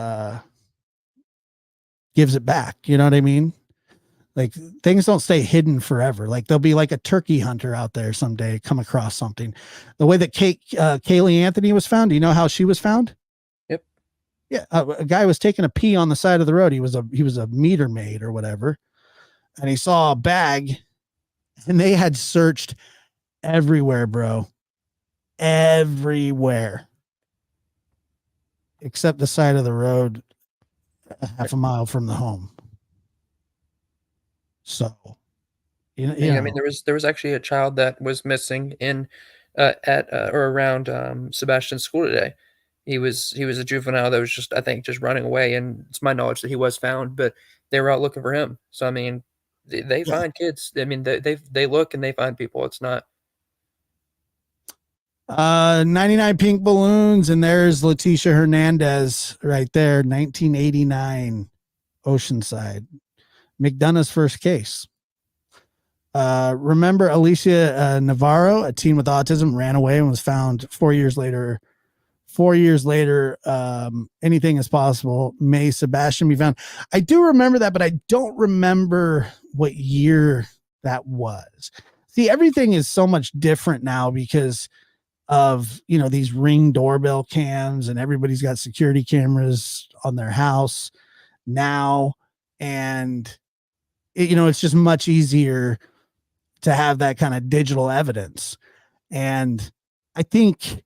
it back. You know what I mean? Like, things don't stay hidden forever. Like, there'll be like a turkey hunter out there someday, come across something. The way that Kaylee Anthony was found. Do you know how she was found? Yep. Yeah, a guy was taking a pee on the side of the road. He was a meter maid or whatever, and he saw a bag, and they had searched everywhere, bro, everywhere, except the side of the road, half a mile from the home. So, there was actually a child that was missing in at or around Sebastian's school today. He was a juvenile that was just, I think, just running away, and it's my knowledge that he was found, but they were out looking for him. So I mean, they Yeah. find kids. I mean, they look and they find people. It's not. 99 pink balloons, and there's Leticia Hernandez right there, 1989, Oceanside. McDonough's first case. Remember Alicia Navarro, a teen with autism, ran away and was found 4 years later. 4 years later, anything is possible. May Sebastian be found? I do remember that, but I don't remember what year that was. See, everything is so much different now because of, you know, these Ring doorbell cams, and everybody's got security cameras on their house now. And, you know, it's just much easier to have that kind of digital evidence. And I think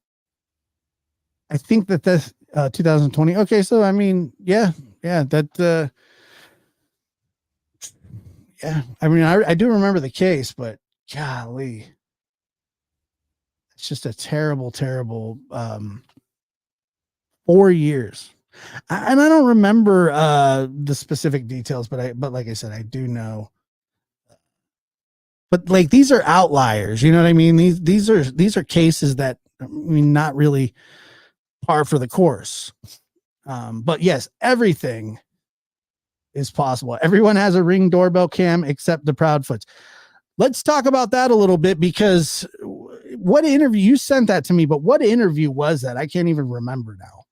that this 2020. Okay, so I mean, yeah, that yeah. I mean, I do remember the case, but golly, it's just a terrible, terrible 4 years. And I don't remember the specific details, but like I said, I do know. But like, these are outliers, you know what I mean? These are cases that, I mean, not really par for the course. But yes, everything is possible. Everyone has a Ring doorbell cam except the Proudfoots. Let's talk about that a little bit, because what interview, you sent that to me, but what interview was that? I can't even remember now,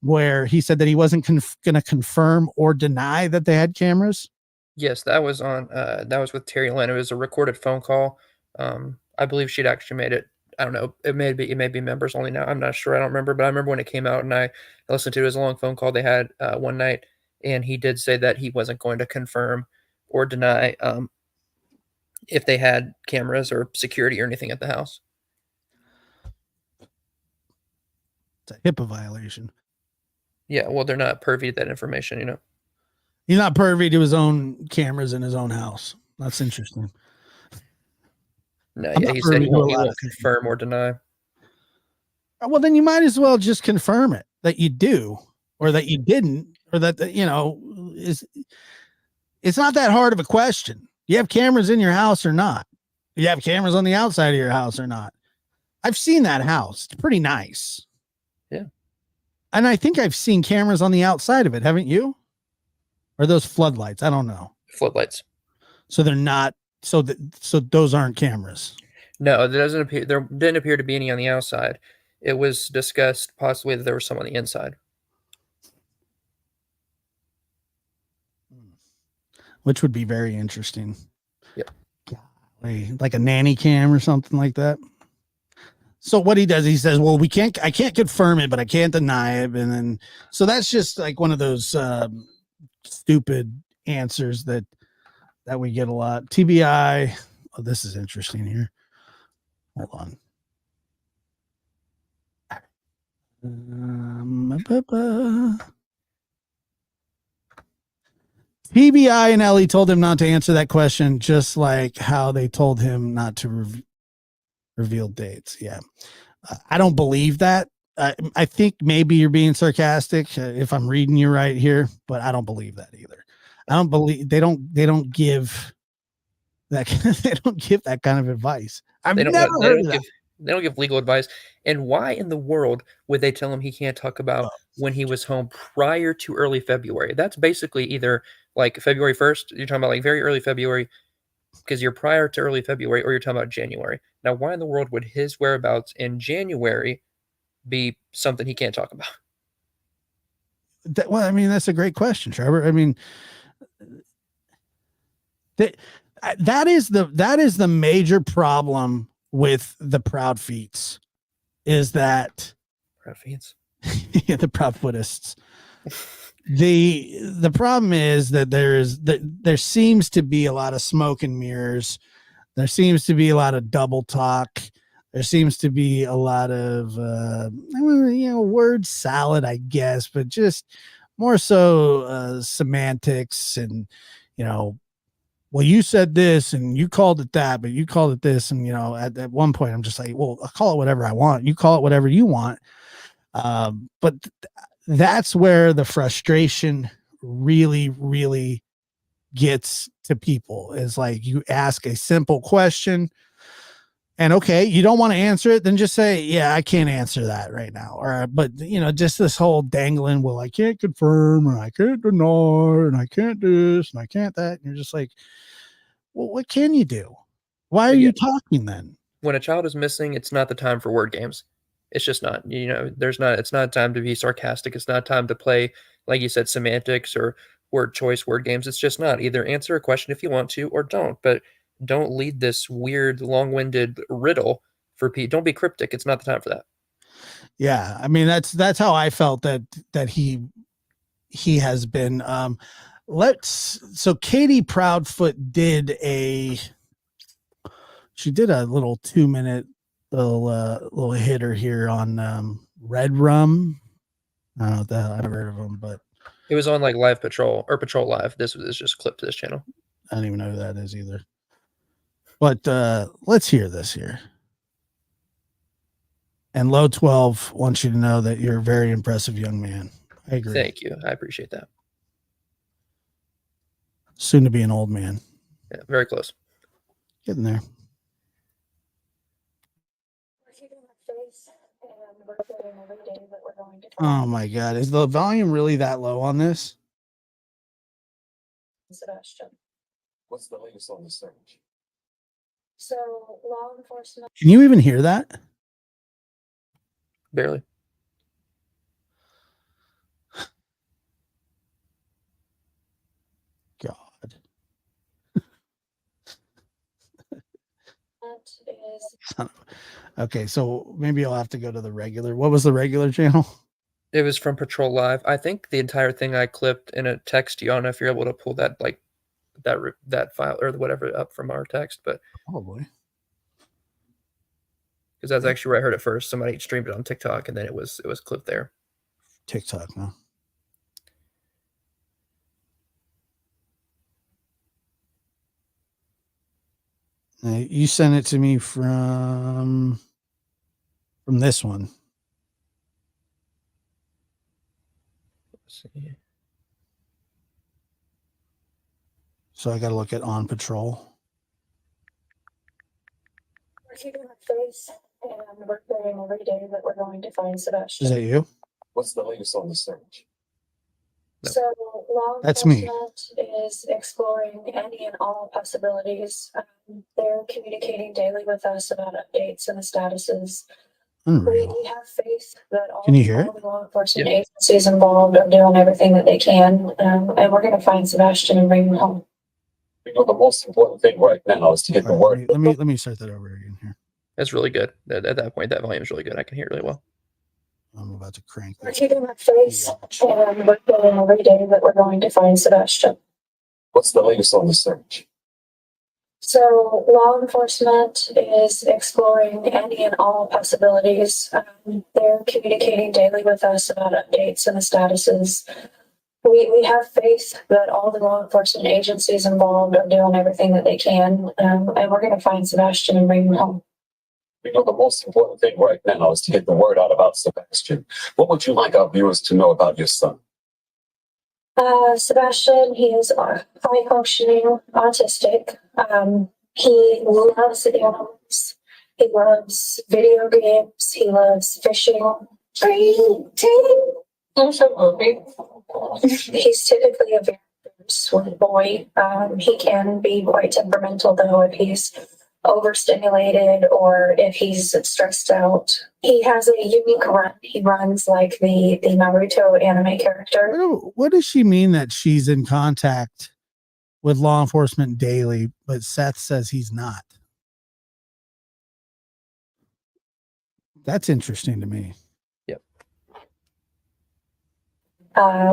where he said that he wasn't going to confirm or deny that they had cameras. Yes, that was on. That was with Terry Lynn. It was a recorded phone call. I believe she'd actually made it. I don't know. It may be members only now. I'm not sure. I don't remember. But I remember when it came out, and I listened to it. It was a long phone call they had one night, and he did say that he wasn't going to confirm or deny if they had cameras or security or anything at the house. It's a HIPAA violation. Yeah, well, they're not privy to that information, you know. He's not privy to his own cameras in his own house. That's interesting. No, I'm yeah, not he said privy he to a won't, he lot won't of things. confirm or deny. Well, then you might as well just confirm it that you do, or that you didn't, or that, you know, it's not that hard of a question. You have cameras in your house or not? You have cameras on the outside of your house or not? I've seen that house. It's pretty nice. Yeah. And I think I've seen cameras on the outside of it. Haven't you? Or those floodlights? I don't know. Floodlights. So they're not. So those aren't cameras. No, there didn't appear to be any on the outside. It was discussed possibly that there was some on the inside. Which would be very interesting. Yep. Like a nanny cam or something like that. So what he does, he says, well, I can't confirm it, but I can't deny it. And then, so that's just like one of those stupid answers that we get a lot. TBI. Oh, this is interesting here. Hold on. TBI and Ellie told him not to answer that question, just like how they told him not to reveal dates. Yeah. I don't believe that. I think maybe you're being sarcastic if I'm reading you right here, but I don't believe that either. I don't believe they don't give that they don't give that kind of advice. I've never heard of that. They don't give legal advice. And why in the world would they tell him he can't talk about when he was home prior to early February? That's basically either like February 1st, you're talking about like very early February, because you're prior to early February, or you're talking about January. Now, why in the world would his whereabouts in January be something he can't talk about? Well, I mean, that's a great question, Trevor. I mean, that is the major problem with the proud feets, is that Proud feets. yeah, the proud footists. The problem is that there seems to be a lot of smoke and mirrors. There seems to be a lot of double talk. There seems to be a lot of word salad, I guess, but just more so semantics and well, you said this and you called it that, but you called it this. And, at one point I'm just like, well, I'll call it whatever I want. You call it whatever you want. But that's where the frustration really, really gets to people, is like, you ask a simple question and okay, you don't want to answer it, then just say, yeah, I can't answer that right now. But just this whole dangling, well, I can't confirm and I can't deny and I can't this and I can't that. And you're just like, well, what can you do? Why are you talking then? When a child is missing, it's not the time for word games. It's just not. It's not time to be sarcastic. It's not time to play, like you said, semantics or word choice, word games. It's just not. Either answer a question if you want to or don't. But don't lead this weird, long-winded riddle for Pete. Don't be cryptic. It's not the time for that. Yeah, I mean that's how I felt that he has been. So Katie Proudfoot did a little 2-minute little hitter here on Red Rum. I don't know that I've heard of them, but it was on like Live Patrol or Patrol Live. This was just clipped to this channel. I don't even know who that is either. But let's hear this here. And Low 12 wants you to know that you're a very impressive young man. I agree. Thank you. I appreciate that. Soon to be an old man. Yeah, very close. Getting there. Oh my God. Is the volume really that low on this? Sebastian. What's the latest on the search? So law enforcement. Can you even hear that? Barely. God. Okay, so maybe I'll have to go to the regular. What was the regular channel? It was from Patrol Live. I think the entire thing I clipped in a text. I don't know if you're able to pull that that file or whatever up from our text, but probably because that's actually where I heard it first. Somebody streamed it on TikTok, and then it was clipped there. TikTok, huh? You sent it to me from this one. Let's see. So I got to look at On Patrol. We're keeping our face and we're praying every day that we're going to find Sebastian. Is that you? What's the latest on the search? No. So law That's me. enforcement is exploring any and all possibilities. They're communicating daily with us about updates and the statuses. Unreal. We have faith that all, Can you hear all the law enforcement agencies involved are doing everything that they can, and we're going to find Sebastian and bring him home. You know, the most important thing right now is to get the word. Let me start that over again here. That's really good. At that point, that volume is really good. I can hear it really well. I'm about to crank We're that. keeping our face and we're praying every day that we're going to find Sebastian. What's the latest on the search? So law enforcement is exploring any and all possibilities. They're communicating daily with us about updates and the statuses. We have faith that all the law enforcement agencies involved are doing everything that they can, and we're going to find Sebastian and bring him home. You know, the most important thing right now is to get the word out about Sebastian. What would you like our viewers to know about your son? Sebastian, he is high functioning autistic. He loves animals. He loves video games. He loves fishing. He's typically a very sweet boy. He can be quite temperamental though if he's overstimulated or if he's stressed out. He has a unique run. He runs like the Naruto anime character. What does she mean that she's in contact with law enforcement daily, but Seth says he's not? That's interesting to me. Yep.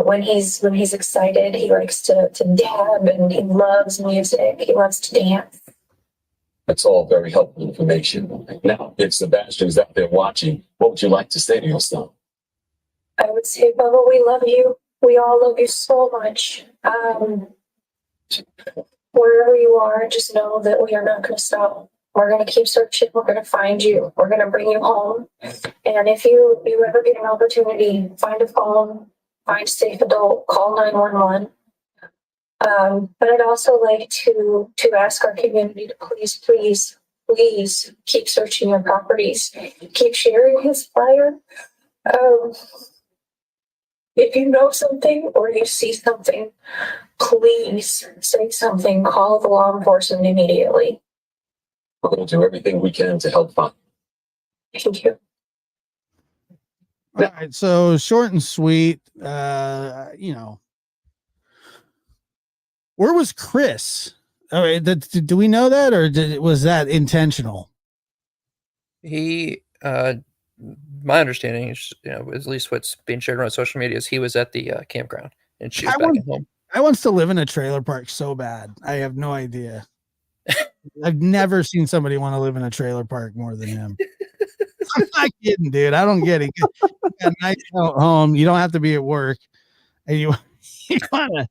When he's excited, he likes to dab, and he loves music. He loves to dance. That's all very helpful information. Now, if Sebastian's out there watching, what would you like to say to your son? I would say, Bubba, we love you. We all love you so much. wherever you are, just know that we are not going to stop. We're going to keep searching. We're going to find you. We're going to bring you home. And if you ever get an opportunity, find a phone, find a safe adult, call 911. But I'd also like to ask our community to please keep searching your properties. Keep sharing his flyer. If you know something or you see something, please say something. Call the law enforcement immediately. We're going to do everything we can to help find. Thank you. All right, so short and sweet. You know, where was Chris? All right, do we know that, or was that intentional? He, my understanding is, you know, at least what's being shared around social media, is he was at the campground and she was back at home. I wants to live in a trailer park so bad. I have no idea. I've never seen somebody want to live in a trailer park more than him. I'm not kidding, dude. I don't get it. You got a nice home. You don't have to be at work, and you want to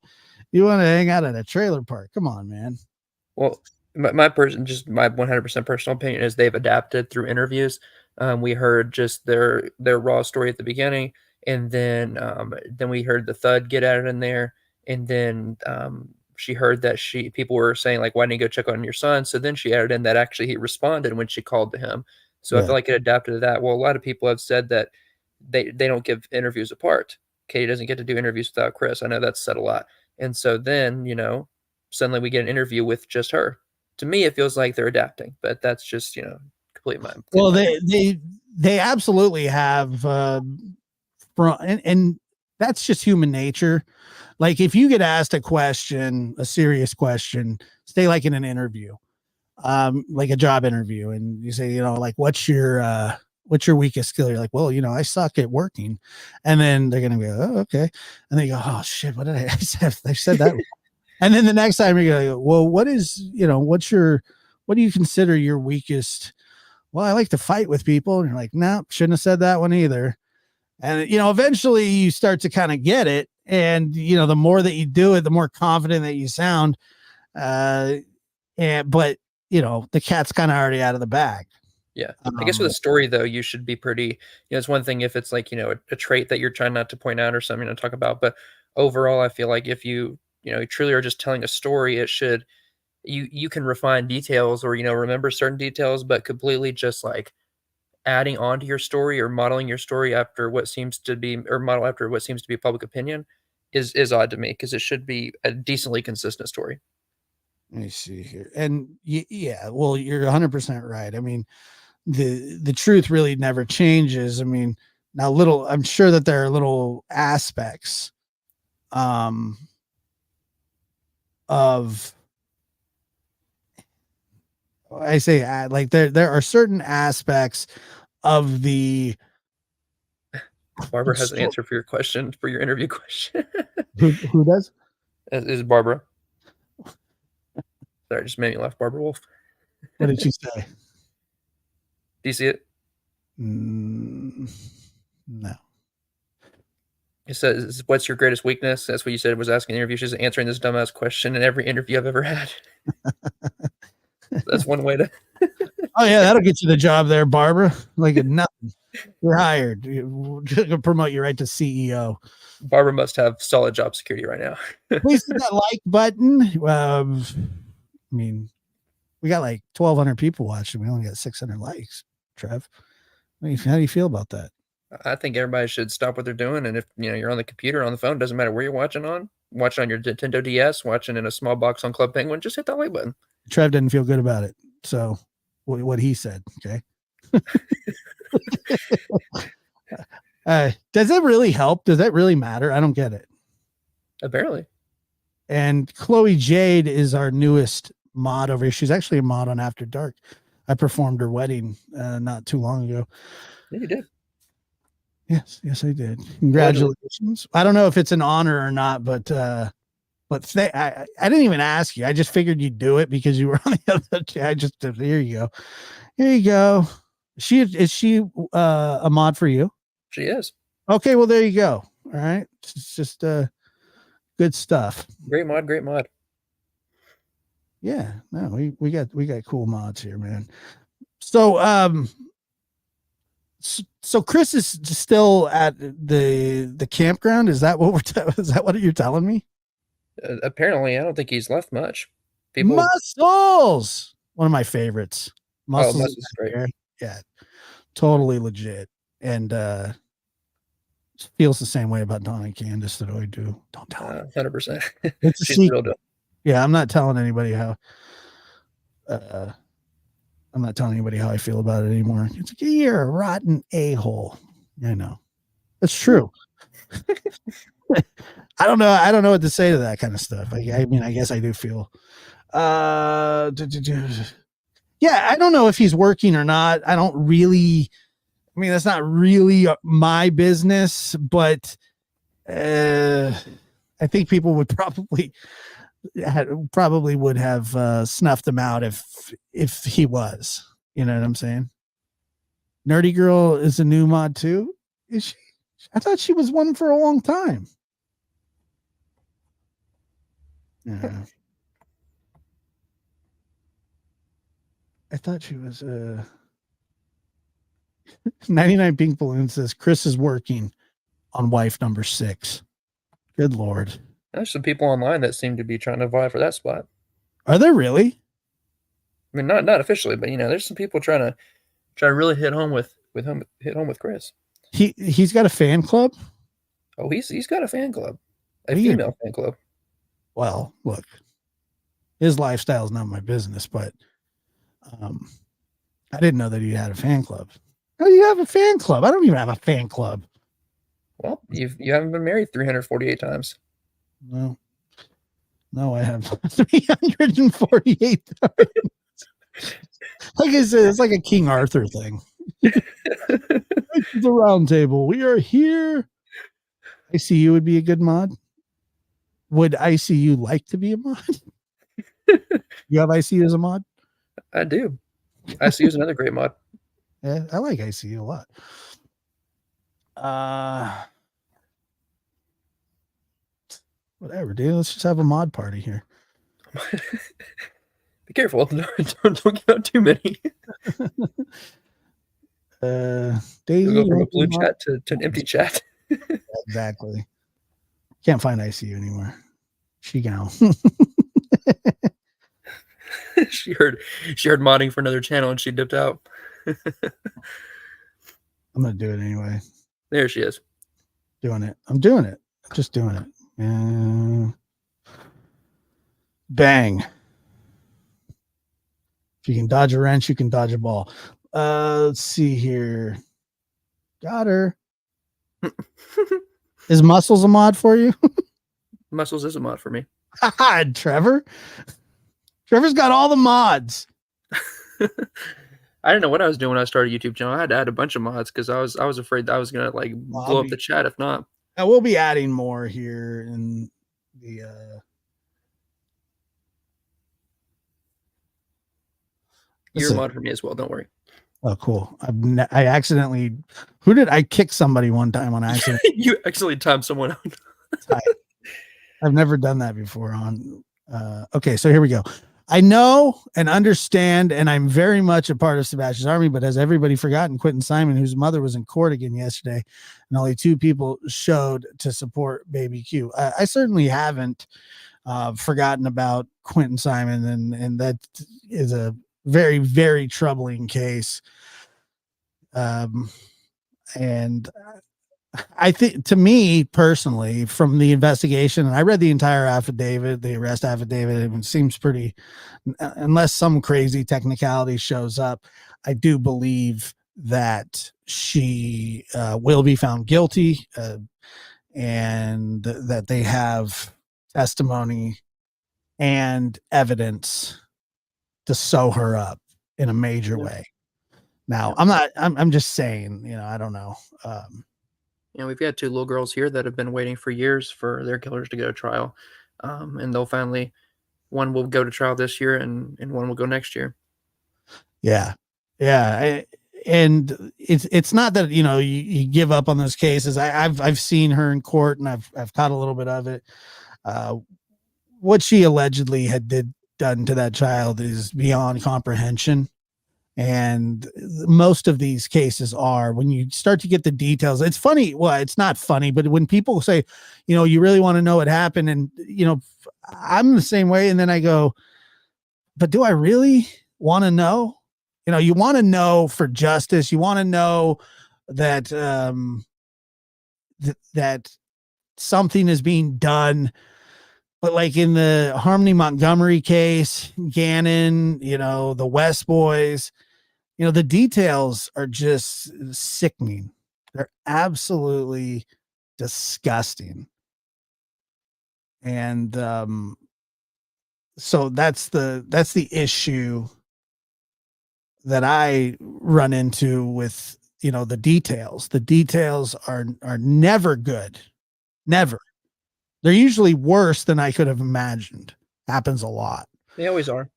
hang out at a trailer park. Come on, man. Well, my 100% personal opinion is they've adapted through interviews. We heard just their raw story at the beginning, and then we heard the thud get at it in there, and then she heard that people were saying, like, why didn't you go check on your son? So then she added in that actually he responded when she called to him. So I feel like it adapted to that. Well, a lot of people have said that they don't give interviews apart. Katie doesn't get to do interviews without Chris. I know that's said a lot. And so then, you know, suddenly we get an interview with just her. To me, it feels like they're adapting, but that's just, you know, completely my. Well, they absolutely have, and that's just human nature. Like, if you get asked a question, a serious question, say like in an interview, like a job interview, and you say, you know, like, what's your weakest skill? You're like, well, you know, I suck at working. And then they're gonna be, oh, okay. And they go, oh shit, what did I say? I said that. And then the next time you're gonna go, well, what do you consider your weakest? Well, I like to fight with people. And you're like, no, shouldn't have said that one either. And, you know, eventually you start to kind of get it. And, you know, the more that you do it, the more confident that you sound. But, you know, the cat's kind of already out of the bag. Yeah. I guess with a story, though, you should be pretty, you know, it's one thing if it's like, you know, a trait that you're trying not to point out or something to talk about. But overall, I feel like if you know, truly are just telling a story, it should, you can refine details or, you know, remember certain details, but completely just like adding on to your story or modeling your story after what seems to be, or model after what seems to be public opinion is odd to me, because it should be a decently consistent story. Let me see here. And yeah, well, you're 100% right. I mean, the truth really never changes. I mean, now I'm sure that there are little aspects of, I say, like there are certain aspects of the. Barbara has an answer for your question, for your interview question. Who does? Is Barbara. Sorry, just made me laugh. Barbara Wolf. What did she say? Do you see it? No. It says, what's your greatest weakness? That's what you said was asking in the interview. She's answering this dumbass question in every interview I've ever had. That's one way to. Oh, yeah, that'll get you the job there, Barbara. Like nothing. You're hired. We'll promote you right to CEO. Barbara must have solid job security right now. Please hit that like button. I mean, we got like 1,200 people watching. We only got 600 likes. Trev, how do you feel about that? I think everybody should stop what they're doing, and if you know you're on the computer, on the phone, doesn't matter where you're watching on your Nintendo DS, watching in a small box on Club Penguin, just hit that like button. Trev didn't feel good about it, so what he said. Okay. Does that really help? Does that really matter? I don't get it. Apparently. And Chloe Jade is our newest mod over here. She's actually a mod on After Dark. I performed her wedding not too long ago. Yeah, you did. Yes, I did. Congratulations. I don't know if it's an honor or not, but I didn't even ask you. I just figured you'd do it because you were on the other. Here you go. Is she a mod for you? She is. Okay, well there you go. All right, it's just good stuff. Great mod. Yeah, no, we got cool mods here, man. So so Chris is still at the campground. Is that what is that what you're telling me? Apparently, I don't think he's left much. People, Muscles, one of my favorites. oh, Muscles, Muscles is great. yeah, totally legit, and feels the same way about Donna and Candace that I do. Don't tell her. 100%. It's a She's secret. real dope. Yeah, I'm not telling anybody how. I'm not telling anybody how I feel about it anymore. It's like, you're a rotten a-hole. I know. It's true. I don't know. I don't know what to say to that kind of stuff. I mean, I guess I do feel. Yeah, I don't know if he's working or not. I don't really. I mean, that's not really my business, but I think people would probably would have snuffed him out if he was. You know what I'm saying? Nerdy Girl is a new mod too. Is she? I thought she was one for a long time. Yeah. I thought she was 99 Pink Balloon says Chris is working on wife number 6. Good Lord. There's some people online that seem to be trying to vie for that spot. Are there really? I mean, not officially, but there's some people trying to really hit home with Chris. He's got a fan club. Oh, he's got a fan club, a Weird. female fan club. Well, look, his lifestyle is not my business, but I didn't know that he had a fan club. How do you have a fan club? I don't even have a fan club. Well, you haven't been married 348 times. No, I have 348 times. Like I said, it's like a King Arthur thing. The round table. We are here. ICU would be a good mod. Would ICU like to be a mod? You have ICU as a mod? I do. ICU is another great mod. Yeah, I like ICU a lot. Whatever, dude. Let's just have a mod party here. Be careful. Don't give out too many. Daisy, You'll go from a blue chat to an empty chat. Exactly. Can't find ICU anymore. She gone. she heard modding for another channel and she dipped out. I'm gonna do it anyway. There she is. Doing it. I'm doing it. I'm just doing it. Bang. If you can dodge a wrench, you can dodge a ball. Let's see here. Got her. Is Muscles a mod for you? Muscles is a mod for me. Trevor. Trevor's got all the mods. I didn't know what I was doing when I started a YouTube channel. I had to add a bunch of mods because I was afraid that I was gonna blow up the chat if not. I will be adding more here in the You're a mod for me as well, don't worry. Oh, cool. I accidentally who did I kick somebody one time on accident? You accidentally timed someone out. I've never done that before on okay, so here we go. I know and understand, and I'm very much a part of Sebastian's army, but has everybody forgotten Quentin Simon, whose mother was in court again yesterday, and only 2 people showed to support Baby Q? I certainly haven't forgotten about Quentin Simon, and that is a very, very troubling case. And I think, to me personally, from the investigation, and I read the entire affidavit, the arrest affidavit, it seems pretty, unless some crazy technicality shows up, I do believe that she will be found guilty, and that they have testimony and evidence to sew her up in a major way. Now, I'm just saying, I don't know. We've got 2 little girls here that have been waiting for years for their killers to go to trial. And they'll finally, one will go to trial this year and one will go next year. Yeah. Yeah. And it's not that, you give up on those cases. I've seen her in court and I've caught a little bit of it. What she allegedly had did done to that child is beyond comprehension. And most of these cases are, when you start to get the details, it's funny. Well, it's not funny, but when people say, you really want to know what happened, and I'm the same way. And then I go, but do I really want to know? You want to know for justice. You want to know that that something is being done. But like in the Harmony Montgomery case, Gannon, the West Boys, the details are just sickening. They're absolutely disgusting. And so that's the issue that I run into with, the details. The details are never good. Never. They're usually worse than I could have imagined. Happens a lot. They always are.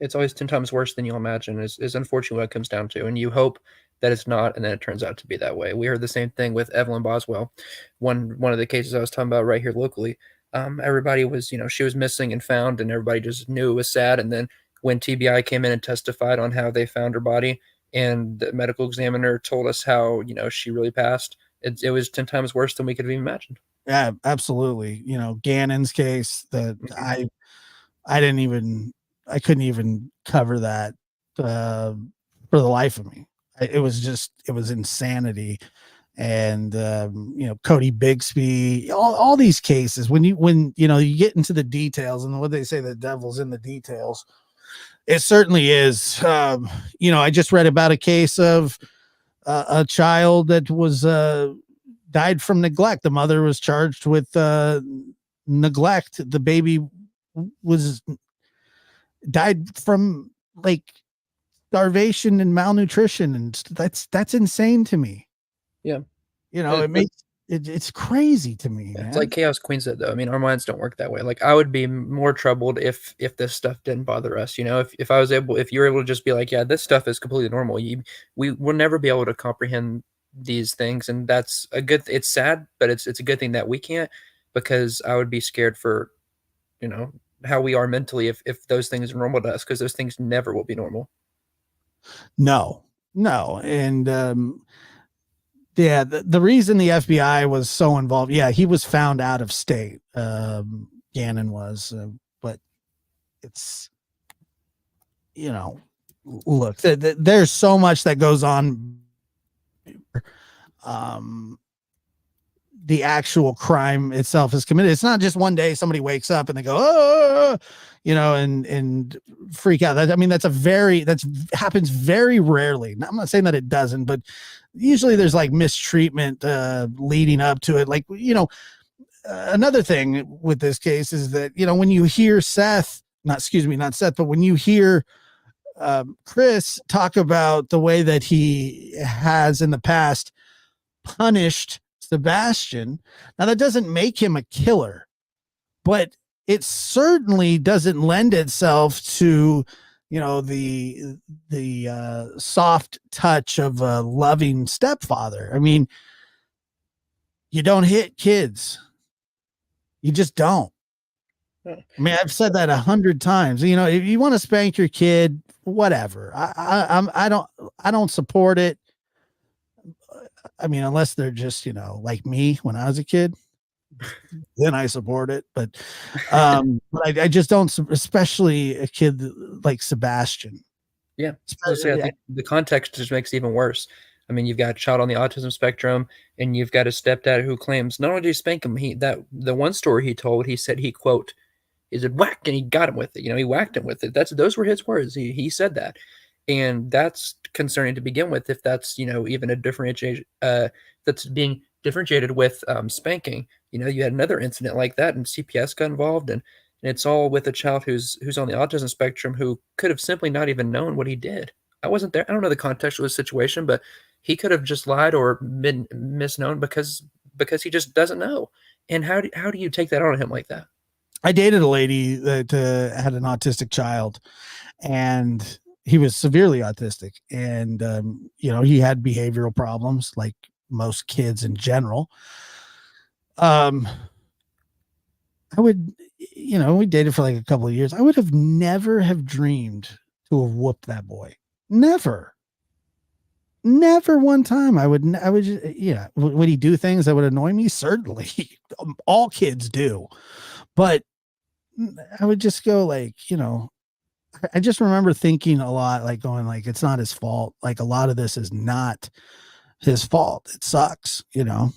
It's always 10 times worse than you'll imagine is unfortunately what it comes down to. And you hope that it's not, and then it turns out to be that way. We heard the same thing with Evelyn Boswell. One of the cases I was talking about right here locally. Everybody was, she was missing and found, and everybody just knew it was sad. And then when TBI came in and testified on how they found her body, and the medical examiner told us how, she really passed, it was 10 times worse than we could have even imagined. Yeah, absolutely. Gannon's case that I couldn't even cover that for the life of me. It was insanity. And Cody Bigsby, all these cases, when you get into the details, and what they say, the devil's in the details. It certainly is. I just read about a case of a child that was died from neglect. The mother was charged with neglect. The baby died from like starvation and malnutrition, and that's insane to me. Yeah, it makes it's crazy to me. It's like Chaos Queen said, though. I mean, our minds don't work that way. Like, I would be more troubled if this stuff didn't bother us. If you were able to just be like, yeah, this stuff is completely normal. We will never be able to comprehend these things, and that's a good. It's sad, but it's a good thing that we can't, because I would be scared for, how we are mentally if those things are normal to us, because those things never will be normal. No, and yeah, the reason the FBI was so involved, he was found out of state. Gannon was, but it's, look, there's so much that goes on. The actual crime itself is committed. It's not just one day somebody wakes up and they go, oh, and freak out. That happens very rarely. I'm not saying that it doesn't, but usually there's like mistreatment leading up to it. Like, another thing with this case is that, when you hear not Seth, but when you hear Chris talk about the way that he has in the past punished Sebastian. Now, that doesn't make him a killer, but it certainly doesn't lend itself to, the soft touch of a loving stepfather. I mean, you don't hit kids. You just don't. I mean, I've said that 100 times. If you want to spank your kid, whatever. I don't support it. I mean, unless they're just, like me when I was a kid, then I support it. But I just don't, especially a kid like Sebastian. Yeah. Especially, I think the context just makes it even worse. I mean, you've got a child on the autism spectrum, and you've got a stepdad who claims not only did he spank him, the one story he told, he said he, quote, he said whack, and he got him with it. He whacked him with it. Those were his words. He said that. And that's concerning to begin with, if that's, even a differentiation that's being differentiated with spanking. You had another incident like that, and CPS got involved, and it's all with a child who's on the autism spectrum, who could have simply not even known what he did. I wasn't there. I don't know the context of the situation, but he could have just lied or been misknown because he just doesn't know. And how do you take that on him like that? I dated a lady that had an autistic child, and he was severely autistic, and he had behavioral problems like most kids in general. I would, we dated for like a couple of years. I would have never have dreamed to have whooped that boy. Never. Never one time. I would just, yeah. Would he do things that would annoy me? Certainly. All kids do. But I would just go like, I just remember thinking a lot, like going like, it's not his fault. Like a lot of this is not his fault. It sucks, and,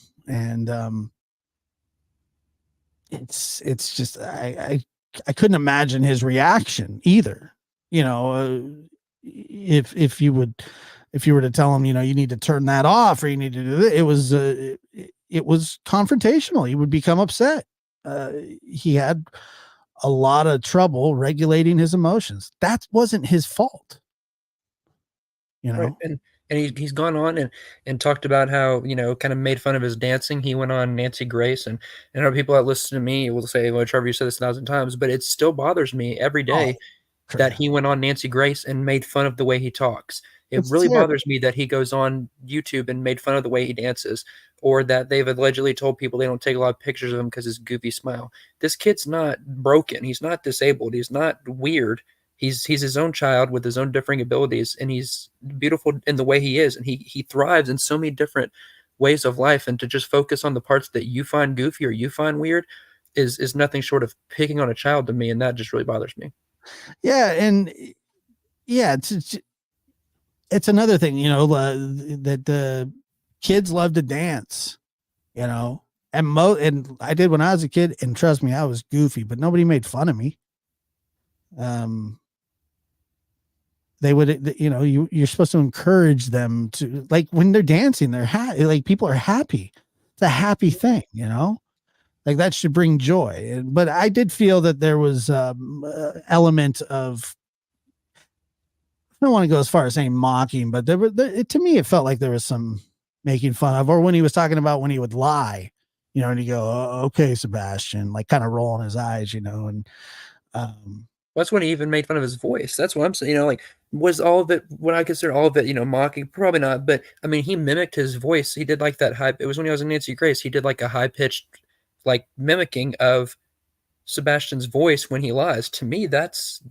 it's just, I couldn't imagine his reaction either. If you were to tell him, you need to turn that off or you need to do that, it was confrontational. He would become upset. He had a lot of trouble regulating his emotions. That wasn't his fault. Right. And he's gone on and talked about how, kind of made fun of his dancing. He went on Nancy Grace and other people that listen to me will say, well, Trevor, you said this 1,000 times, but it still bothers me every day that he went on Nancy Grace and made fun of the way he talks. It's really terrible. Bothers me that he goes on YouTube and made fun of the way he dances, or that they've allegedly told people they don't take a lot of pictures of him because his goofy smile. This kid's not broken. He's not disabled. He's not weird. He's his own child with his own differing abilities, and he's beautiful in the way he is, and he thrives in so many different ways of life. And to just focus on the parts that you find goofy or you find weird is nothing short of picking on a child to me, and that just really bothers me. Yeah, and yeah, it's another thing, that the kids love to dance, and I did when I was a kid, and trust me, I was goofy, but nobody made fun of me. They would, you're supposed to encourage them to, like, when they're dancing, they're happy, like people are happy. It's a happy thing, like that should bring joy. But I did feel that there was element of, I don't want to go as far as saying mocking, but to me, it felt like there was some making fun of, or when he was talking about when he would lie, and he go, oh, okay, Sebastian, like kind of rolling his eyes, and that's when he even made fun of his voice. That's what I'm saying. Like, was all of it, what I consider all of it, mocking? Probably not. But I mean, he mimicked his voice. He did like that high. It was when he was in Nancy Grace. He did like a high pitched, like mimicking of Sebastian's voice when he lies. To me,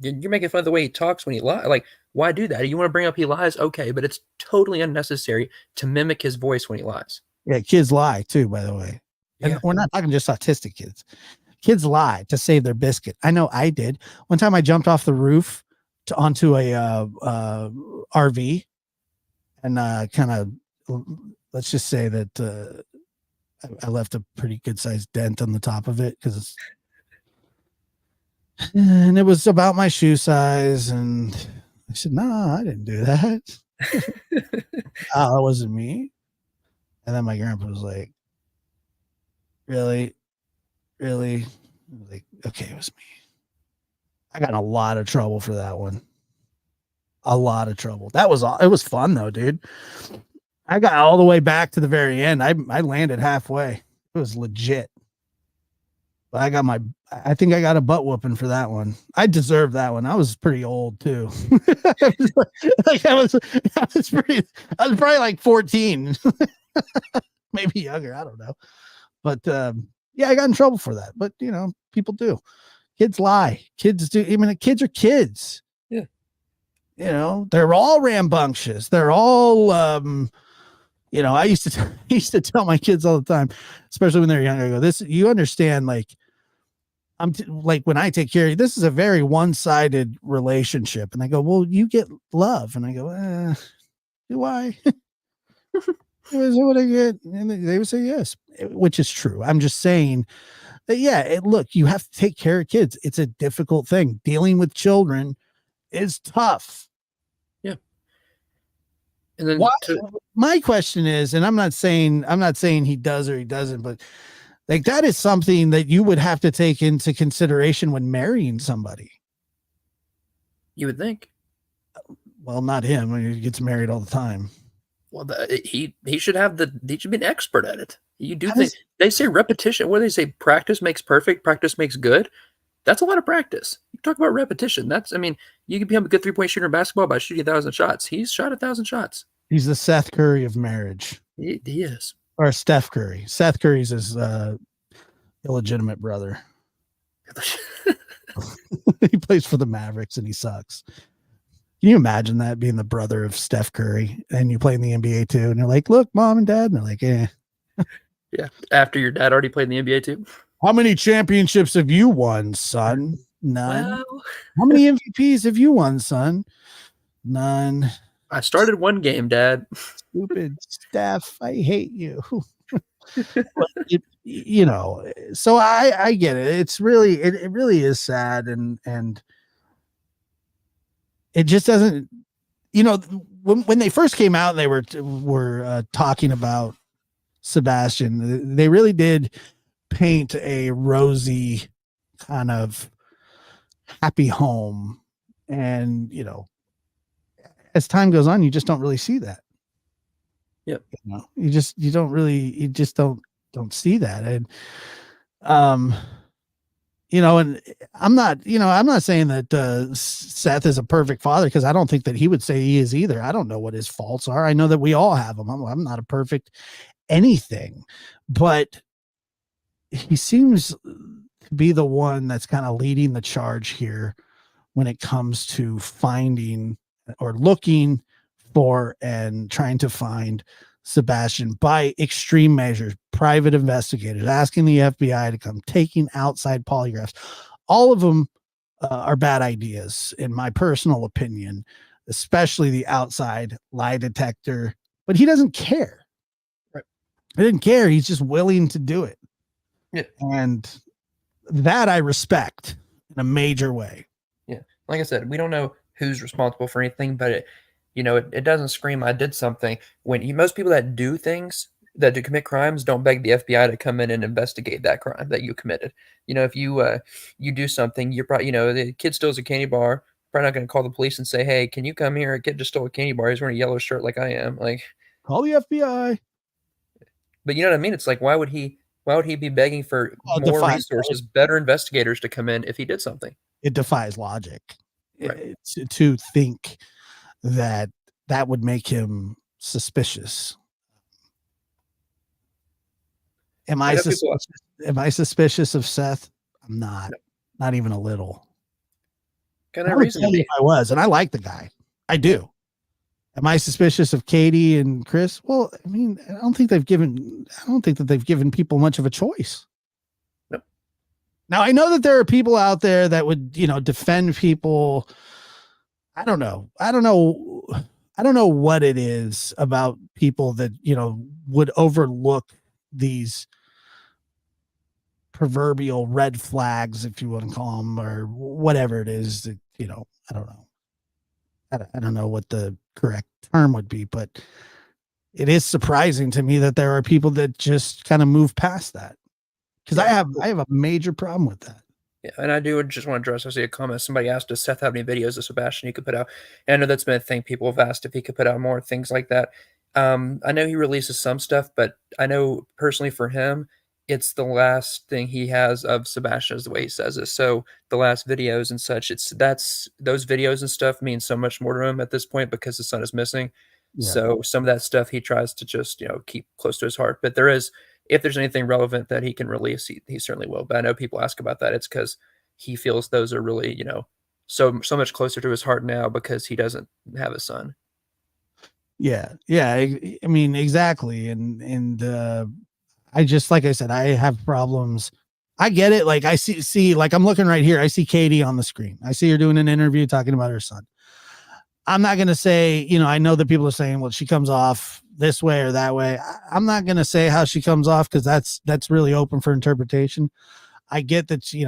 you're making fun of the way he talks when he lies. Like, why do that? You want to bring up he lies? Okay, but it's totally unnecessary to mimic his voice when he lies. Yeah, kids lie too, by the way. And we're not talking just autistic kids. Kids lie to save their biscuit. I know I did. One time I jumped off the roof onto a RV and kind of, let's just say that I left a pretty good sized dent on the top of it and it was about my shoe size. And I said, no, I didn't do that. Oh, that wasn't me. And then my grandpa was like, really? Like, okay, it was me. I got in a lot of trouble for that one. A lot of trouble. It was fun though, dude. I got all the way back to the very end. I landed halfway. It was legit. But I think I got a butt whooping for that one. I deserved that one. I was pretty old too. I was probably like 14, maybe younger. I don't know. But yeah, I got in trouble for that. But people do. Kids lie. Kids do. I mean, kids are kids. Yeah. They're all rambunctious. They're all I used to tell my kids all the time, especially when they're young. I go, you understand, like, like when I take care of you, this is a very one-sided relationship. And they go, well, you get love. And I go, do I? Is that what I get? And they would say yes, which is true. I'm just saying that, yeah, look, you have to take care of kids. It's a difficult thing. Dealing with children is tough. Yeah. And then my question is, and I'm not saying he does or he doesn't, but like that is something that you would have to take into consideration when marrying somebody. You would think. Well, not him. I mean, he gets married all the time. Well, he should he should be an expert at it. You do think they say repetition. What do they say? Practice makes perfect. Practice makes good. That's a lot of practice. You talk about repetition. You can become a good 3-point shooter in basketball by shooting 1,000 shots. He's shot 1,000 shots. He's the Seth Curry of marriage. He is. Or Steph Curry. Seth Curry's his illegitimate brother. He plays for the Mavericks and he sucks. Can you imagine that, being the brother of Steph Curry and you play in the NBA too? And you're like, look, mom and dad. And they're like, eh. Yeah. After your dad already played in the NBA too. How many championships have you won, son? None. Well, How many MVPs have you won, son? None. I started one game, Dad. Stupid Steph. I hate you. You know, so I get it. It's really, it really is sad. And it just doesn't, you know, when they first came out, they were talking about Sebastian. They really did paint a rosy kind of happy home. And, you know, as time goes on, you just don't really see that. Yep. You know, you just don't see that. And, you know, and I'm not saying that Seth is a perfect father, because I don't think that he would say he is either. I don't know what his faults are. I know that we all have them. I'm not a perfect anything, but he seems to be the one that's kind of leading the charge here when it comes to finding or looking for and trying to find Sebastian by extreme measures, private investigators, asking the FBI to come, taking outside polygraphs. All of them are bad ideas, in my personal opinion, especially the outside lie detector. But he doesn't care. Right. He didn't care. He's just willing to do it. Yeah. And that I respect in a major way. Yeah. Like I said, we don't know who's responsible for anything, but it doesn't scream I did something. When most people that do things, that do commit crimes, don't beg the FBI to come in and investigate that crime that you committed. If you do something, you're probably, the kid steals a candy bar, probably not going to call the police and say, hey, can you come here? A kid just stole a candy bar. He's wearing a yellow shirt like I am. Like, call the FBI. But you know what I mean? It's like, why would he be begging for more resources, better investigators to come in if he did something? It defies logic. Right. To think that would make him suspicious. Am I suspicious of Seth? I'm not. No. Not even a little. Kind of reason to be. I was, and I like the guy. I do. Am I suspicious of Katie and Chris? Well, I mean, I don't think that they've given people much of a choice. Nope. Now, I know that there are people out there that would, defend people. I don't know what it is about people that, would overlook these proverbial red flags, if you want to call them, or whatever it is that, I don't know. I don't know what the correct term would be, but it is surprising to me that there are people that just kind of move past that. Because I have a major problem with that. Yeah, and I do just want to address, I see a comment. Somebody asked, does Seth have any videos of Sebastian he could put out? And I know that's been a thing. People have asked if he could put out more things like that. I know he releases some stuff, but I know personally for him, it's the last thing he has of Sebastian, is the way he says it. So the last videos and such, those videos and stuff mean so much more to him at this point because his son is missing. Yeah. So some of that stuff he tries to just, keep close to his heart. But if there's anything relevant that he can release, he certainly will. But I know people ask about that. It's because he feels those are really, so much closer to his heart now because he doesn't have a son. Yeah. Yeah. I mean, exactly. And I just, like I said, I have problems. I get it. Like I see, like I'm looking right here. I see Katie on the screen. I see her doing an interview talking about her son. I'm not going to say, I know that people are saying, well, she comes off this way or that way. I'm not going to say how she comes off, because that's really open for interpretation. I get that, she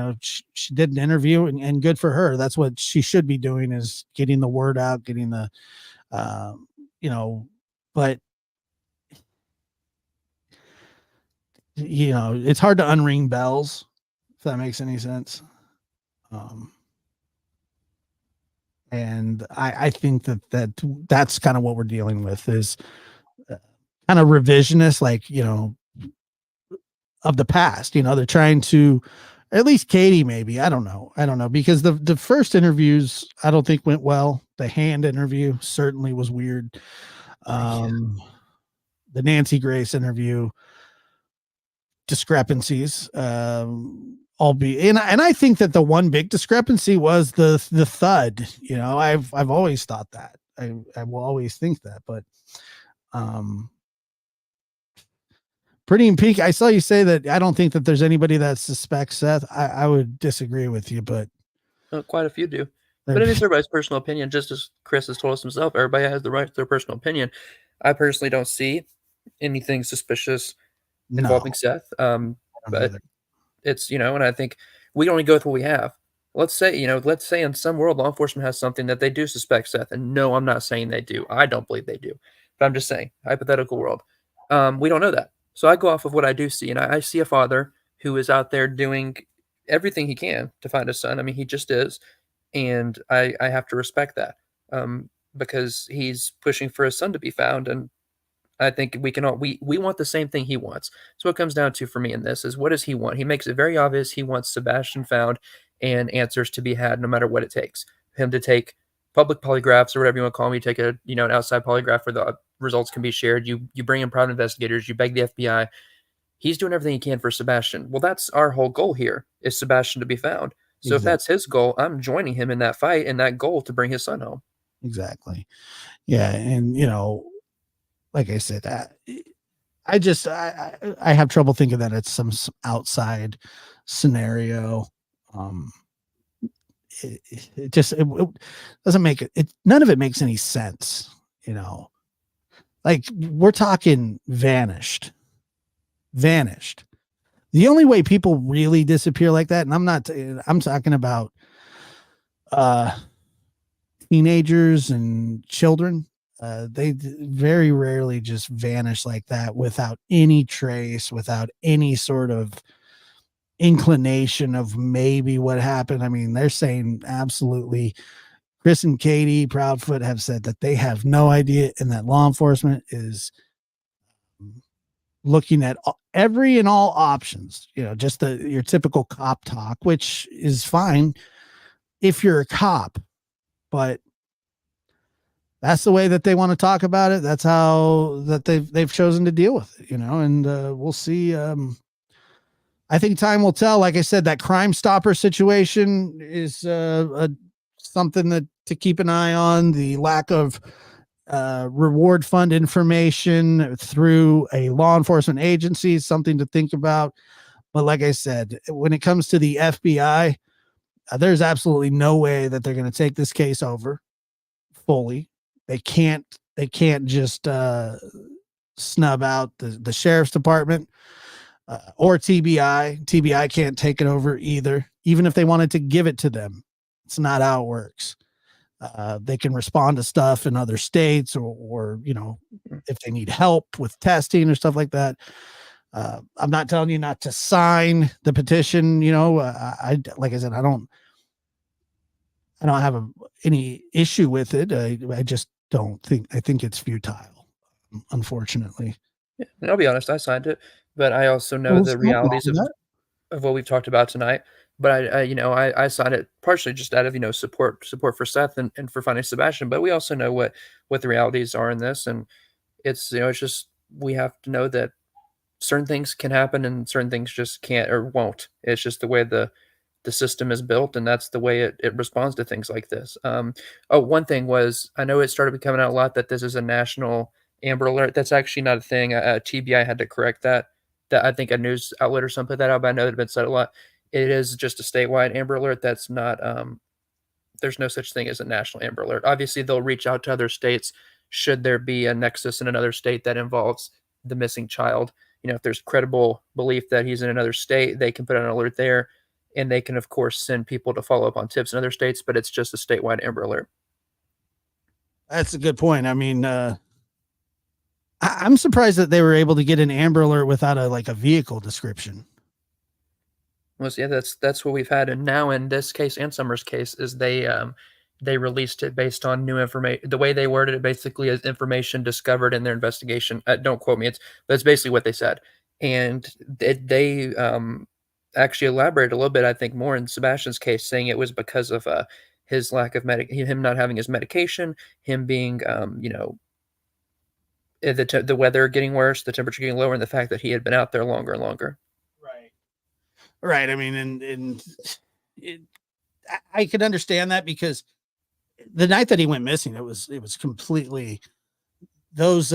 did an interview and good for her. That's what she should be doing, is getting the word out, getting the, but it's hard to unring bells, if that makes any sense. And I think that's kind of what we're dealing with, is kind of revisionist, like, of the past. They're trying to, at least Katie, maybe, I don't know, because the first interviews I don't think went well. The hand interview certainly was weird. The Nancy Grace interview, discrepancies, and I think that the one big discrepancy was the thud. You know, I've always thought that. I will always think that, but Pretty in Peak, I saw you say that I don't think that there's anybody that suspects Seth. I would disagree with you, but Quite a few do. But it's everybody's personal opinion, just as Chris has told us himself. Everybody has the right to their personal opinion. I personally don't see anything suspicious involving Seth. But it's, and I think we only go with what we have. Let's say in some world law enforcement has something that they do suspect Seth. And no, I'm not saying they do. I don't believe they do. But I'm just saying, hypothetical world. We don't know that. So I go off of what I do see. And I see a father who is out there doing everything he can to find his son. I mean, he just is. And I have to respect that because he's pushing for his son to be found. And I think we can all we want the same thing he wants. So what it comes down to for me in this is, what does he want? He makes it very obvious he wants Sebastian found and answers to be had no matter what it takes. Him to take public polygraphs or whatever you want to call them. You take an outside polygraph where the results can be shared. You bring in private investigators. You beg the FBI. He's doing everything he can for Sebastian. Well, that's our whole goal here, is Sebastian to be found. So if that's his goal, I'm joining him in that fight and that goal to bring his son home. Exactly. Yeah. And, like I said, I have trouble thinking that it's some outside scenario. It doesn't make it. None of it makes any sense. Like, we're talking vanished. The only way people really disappear like that, and I'm talking about teenagers and children. They very rarely just vanish like that without any trace, without any sort of inclination of maybe what happened. I mean, they're saying absolutely. Chris and Katie Proudfoot have said that they have no idea, and that law enforcement is looking at every and all options, just your typical cop talk, which is fine if you're a cop, but that's the way that they want to talk about it. That's how that they've chosen to deal with it, and we'll see. I think time will tell. Like I said, that Crime Stopper situation is something to keep an eye on. The lack of reward fund information through a law enforcement agency is something to think about. But like I said, when it comes to the FBI, there's absolutely no way that they're going to take this case over fully. They can't just snub out the sheriff's department or TBI. TBI can't take it over either. Even if they wanted to give it to them, it's not how it works. They can respond to stuff in other states or if they need help with testing or stuff like that. I'm not telling you not to sign the petition. Like I said, I don't have any issue with it. I just don't think, I think it's futile, unfortunately. Yeah, and I'll be honest, I signed it, but I also know the realities of what we've talked about tonight. But I signed it partially just out of, support for Seth and for finding Sebastian. But we also know what the realities are in this. And it's, it's just, we have to know that certain things can happen and certain things just can't or won't. It's just the way the system is built, and that's the way it responds to things like this. One thing was, I know it started becoming out a lot that this is a national Amber Alert. That's actually not a thing. TBI had to correct that. That I think a news outlet or something put that out, but I know it's been said a lot. It is just a statewide Amber Alert. That's not, there's no such thing as a national Amber Alert. Obviously, they'll reach out to other states should there be a nexus in another state that involves the missing child. If there's credible belief that he's in another state, they can put an alert there, and they can, of course, send people to follow up on tips in other states, but it's just a statewide Amber Alert. That's a good point. I mean, I'm surprised that they were able to get an Amber Alert without a vehicle description. Well, yeah, that's what we've had, and now in this case and Summers' case is they released it based on new information. The way they worded it basically is information discovered in their investigation. Don't quote me, that's basically what they said, and they actually elaborated a little bit, I think, more in Sebastian's case, saying it was because of his lack of him not having his medication, him being the weather getting worse, the temperature getting lower, and the fact that he had been out there longer and longer. Right. Right. I mean, it, I could understand that because the night that he went missing, it was completely, those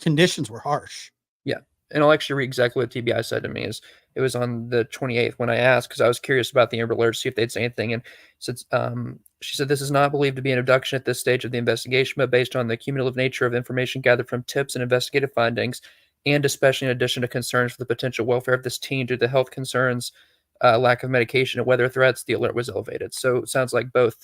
conditions were harsh. Yeah. And I'll actually read exactly what TBI said to me. Is it was on the 28th when I asked, because I was curious about the Amber Alert, see if they'd say anything. And said, she said, this is not believed to be an abduction at this stage of the investigation, but based on the cumulative nature of information gathered from tips and investigative findings, and especially in addition to concerns for the potential welfare of this teen due to health concerns, lack of medication, and weather threats, the alert was elevated. So it sounds like both,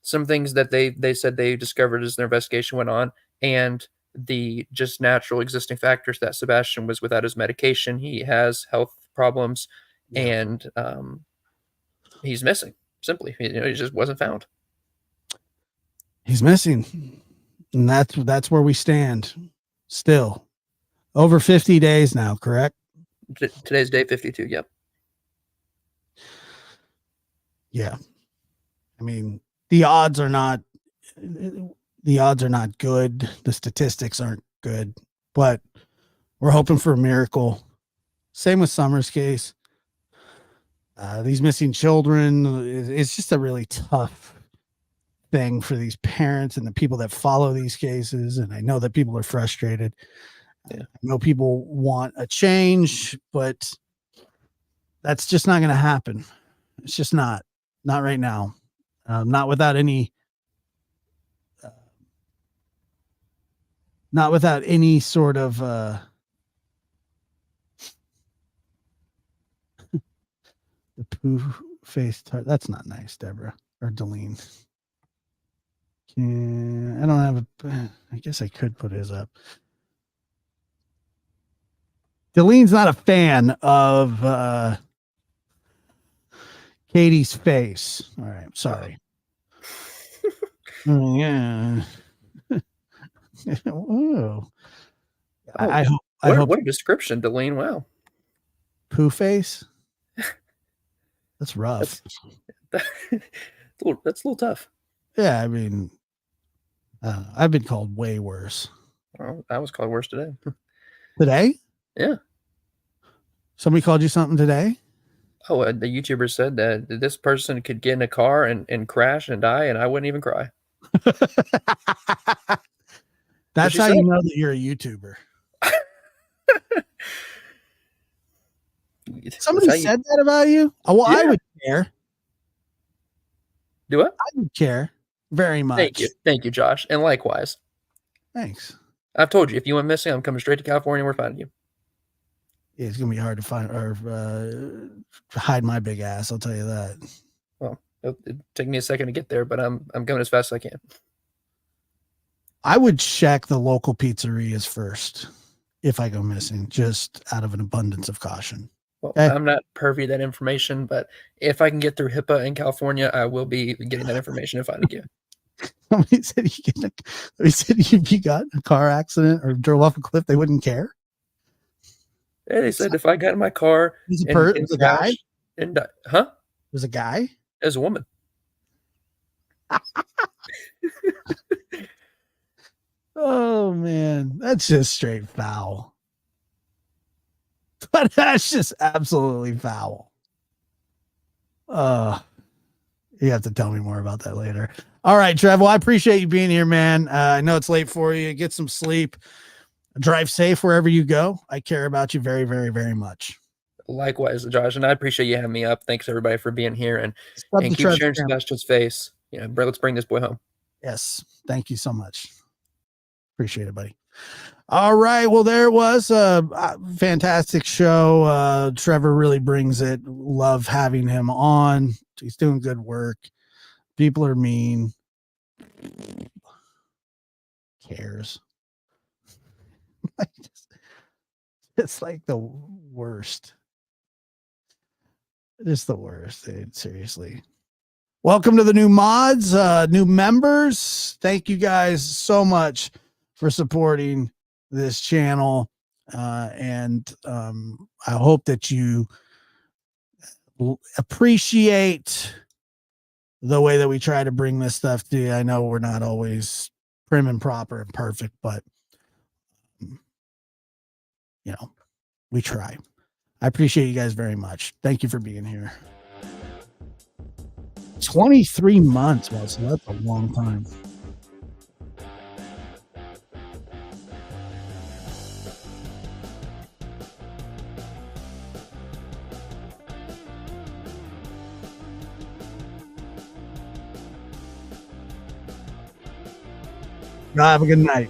some things that they said they discovered as their investigation went on, and the just natural existing factors that Sebastian was without his medication. He has health problems, and he's missing. Simply, he just wasn't found. He's missing, and that's where we stand. Still, over 50 days now. Correct. Today's day 52. Yep. Yeah. I mean, the odds are not good. The statistics aren't good, but we're hoping for a miracle. Same with Summer's case. These missing children, it's just a really tough thing for these parents and the people that follow these cases. And I know that people are frustrated. Yeah. I know people want a change, but that's just not going to happen. It's just not right now. Not without any sort of the poo face tart. That's not nice, Deborah or Deline. I don't have I guess I could put his up. Deline's not a fan of Katie's face. All right, sorry. Yeah. Whoa. I hope. What a description, Deline. Wow. Poo face. That's rough. That's a little tough. Yeah, I mean, I've been called way worse. Well, I was called worse today. Today? Yeah. Somebody called you something today? Oh, the YouTuber said that this person could get in a car and crash and die, and I wouldn't even cry. That's how you know that you're a YouTuber. Somebody said that about you? Oh, well, yeah. I would care. Do what? I would care very much. Thank you, Josh, and likewise. Thanks. I've told you, if you went missing, I'm coming straight to California and we're finding you. Yeah, it's gonna be hard to find or hide my big ass. I'll tell you that. Well, it'll take me a second to get there, but I'm coming as fast as I can. I would check the local pizzerias first if I go missing, just out of an abundance of caution. Well, okay. I'm not privy to that information, but if I can get through HIPAA in California, I will be getting that information and finding you. Somebody said if you got in a car accident or drove off a cliff, they wouldn't care. Yeah, they said if I got in my car, it was a guy, and huh? It was a guy. It was a woman. Oh man, that's just straight foul. But that's just absolutely foul. You have to tell me more about that later. All right, Trev. Well, I appreciate you being here, man. I know it's late for you. Get some sleep. Drive safe wherever you go. I care about you very, very, very much. Likewise, Josh, and I appreciate you having me up. Thanks everybody for being here and keep sharing Sebastian's face. Let's bring this boy home. Yes, thank you so much. Appreciate it, buddy. All right, well, there was a fantastic show. Trevor really brings it. Love having him on. He's doing good work. People are mean. Cares. It's like the worst. It's the worst, dude. Seriously. Welcome to the new mods, new members. Thank you guys so much for supporting this channel. And I hope that you appreciate the way that we try to bring this stuff to you. I know we're not always prim and proper and perfect, but we try. I appreciate you guys very much. Thank you for being here. 23 months, man, so that's a long time. Have a good night.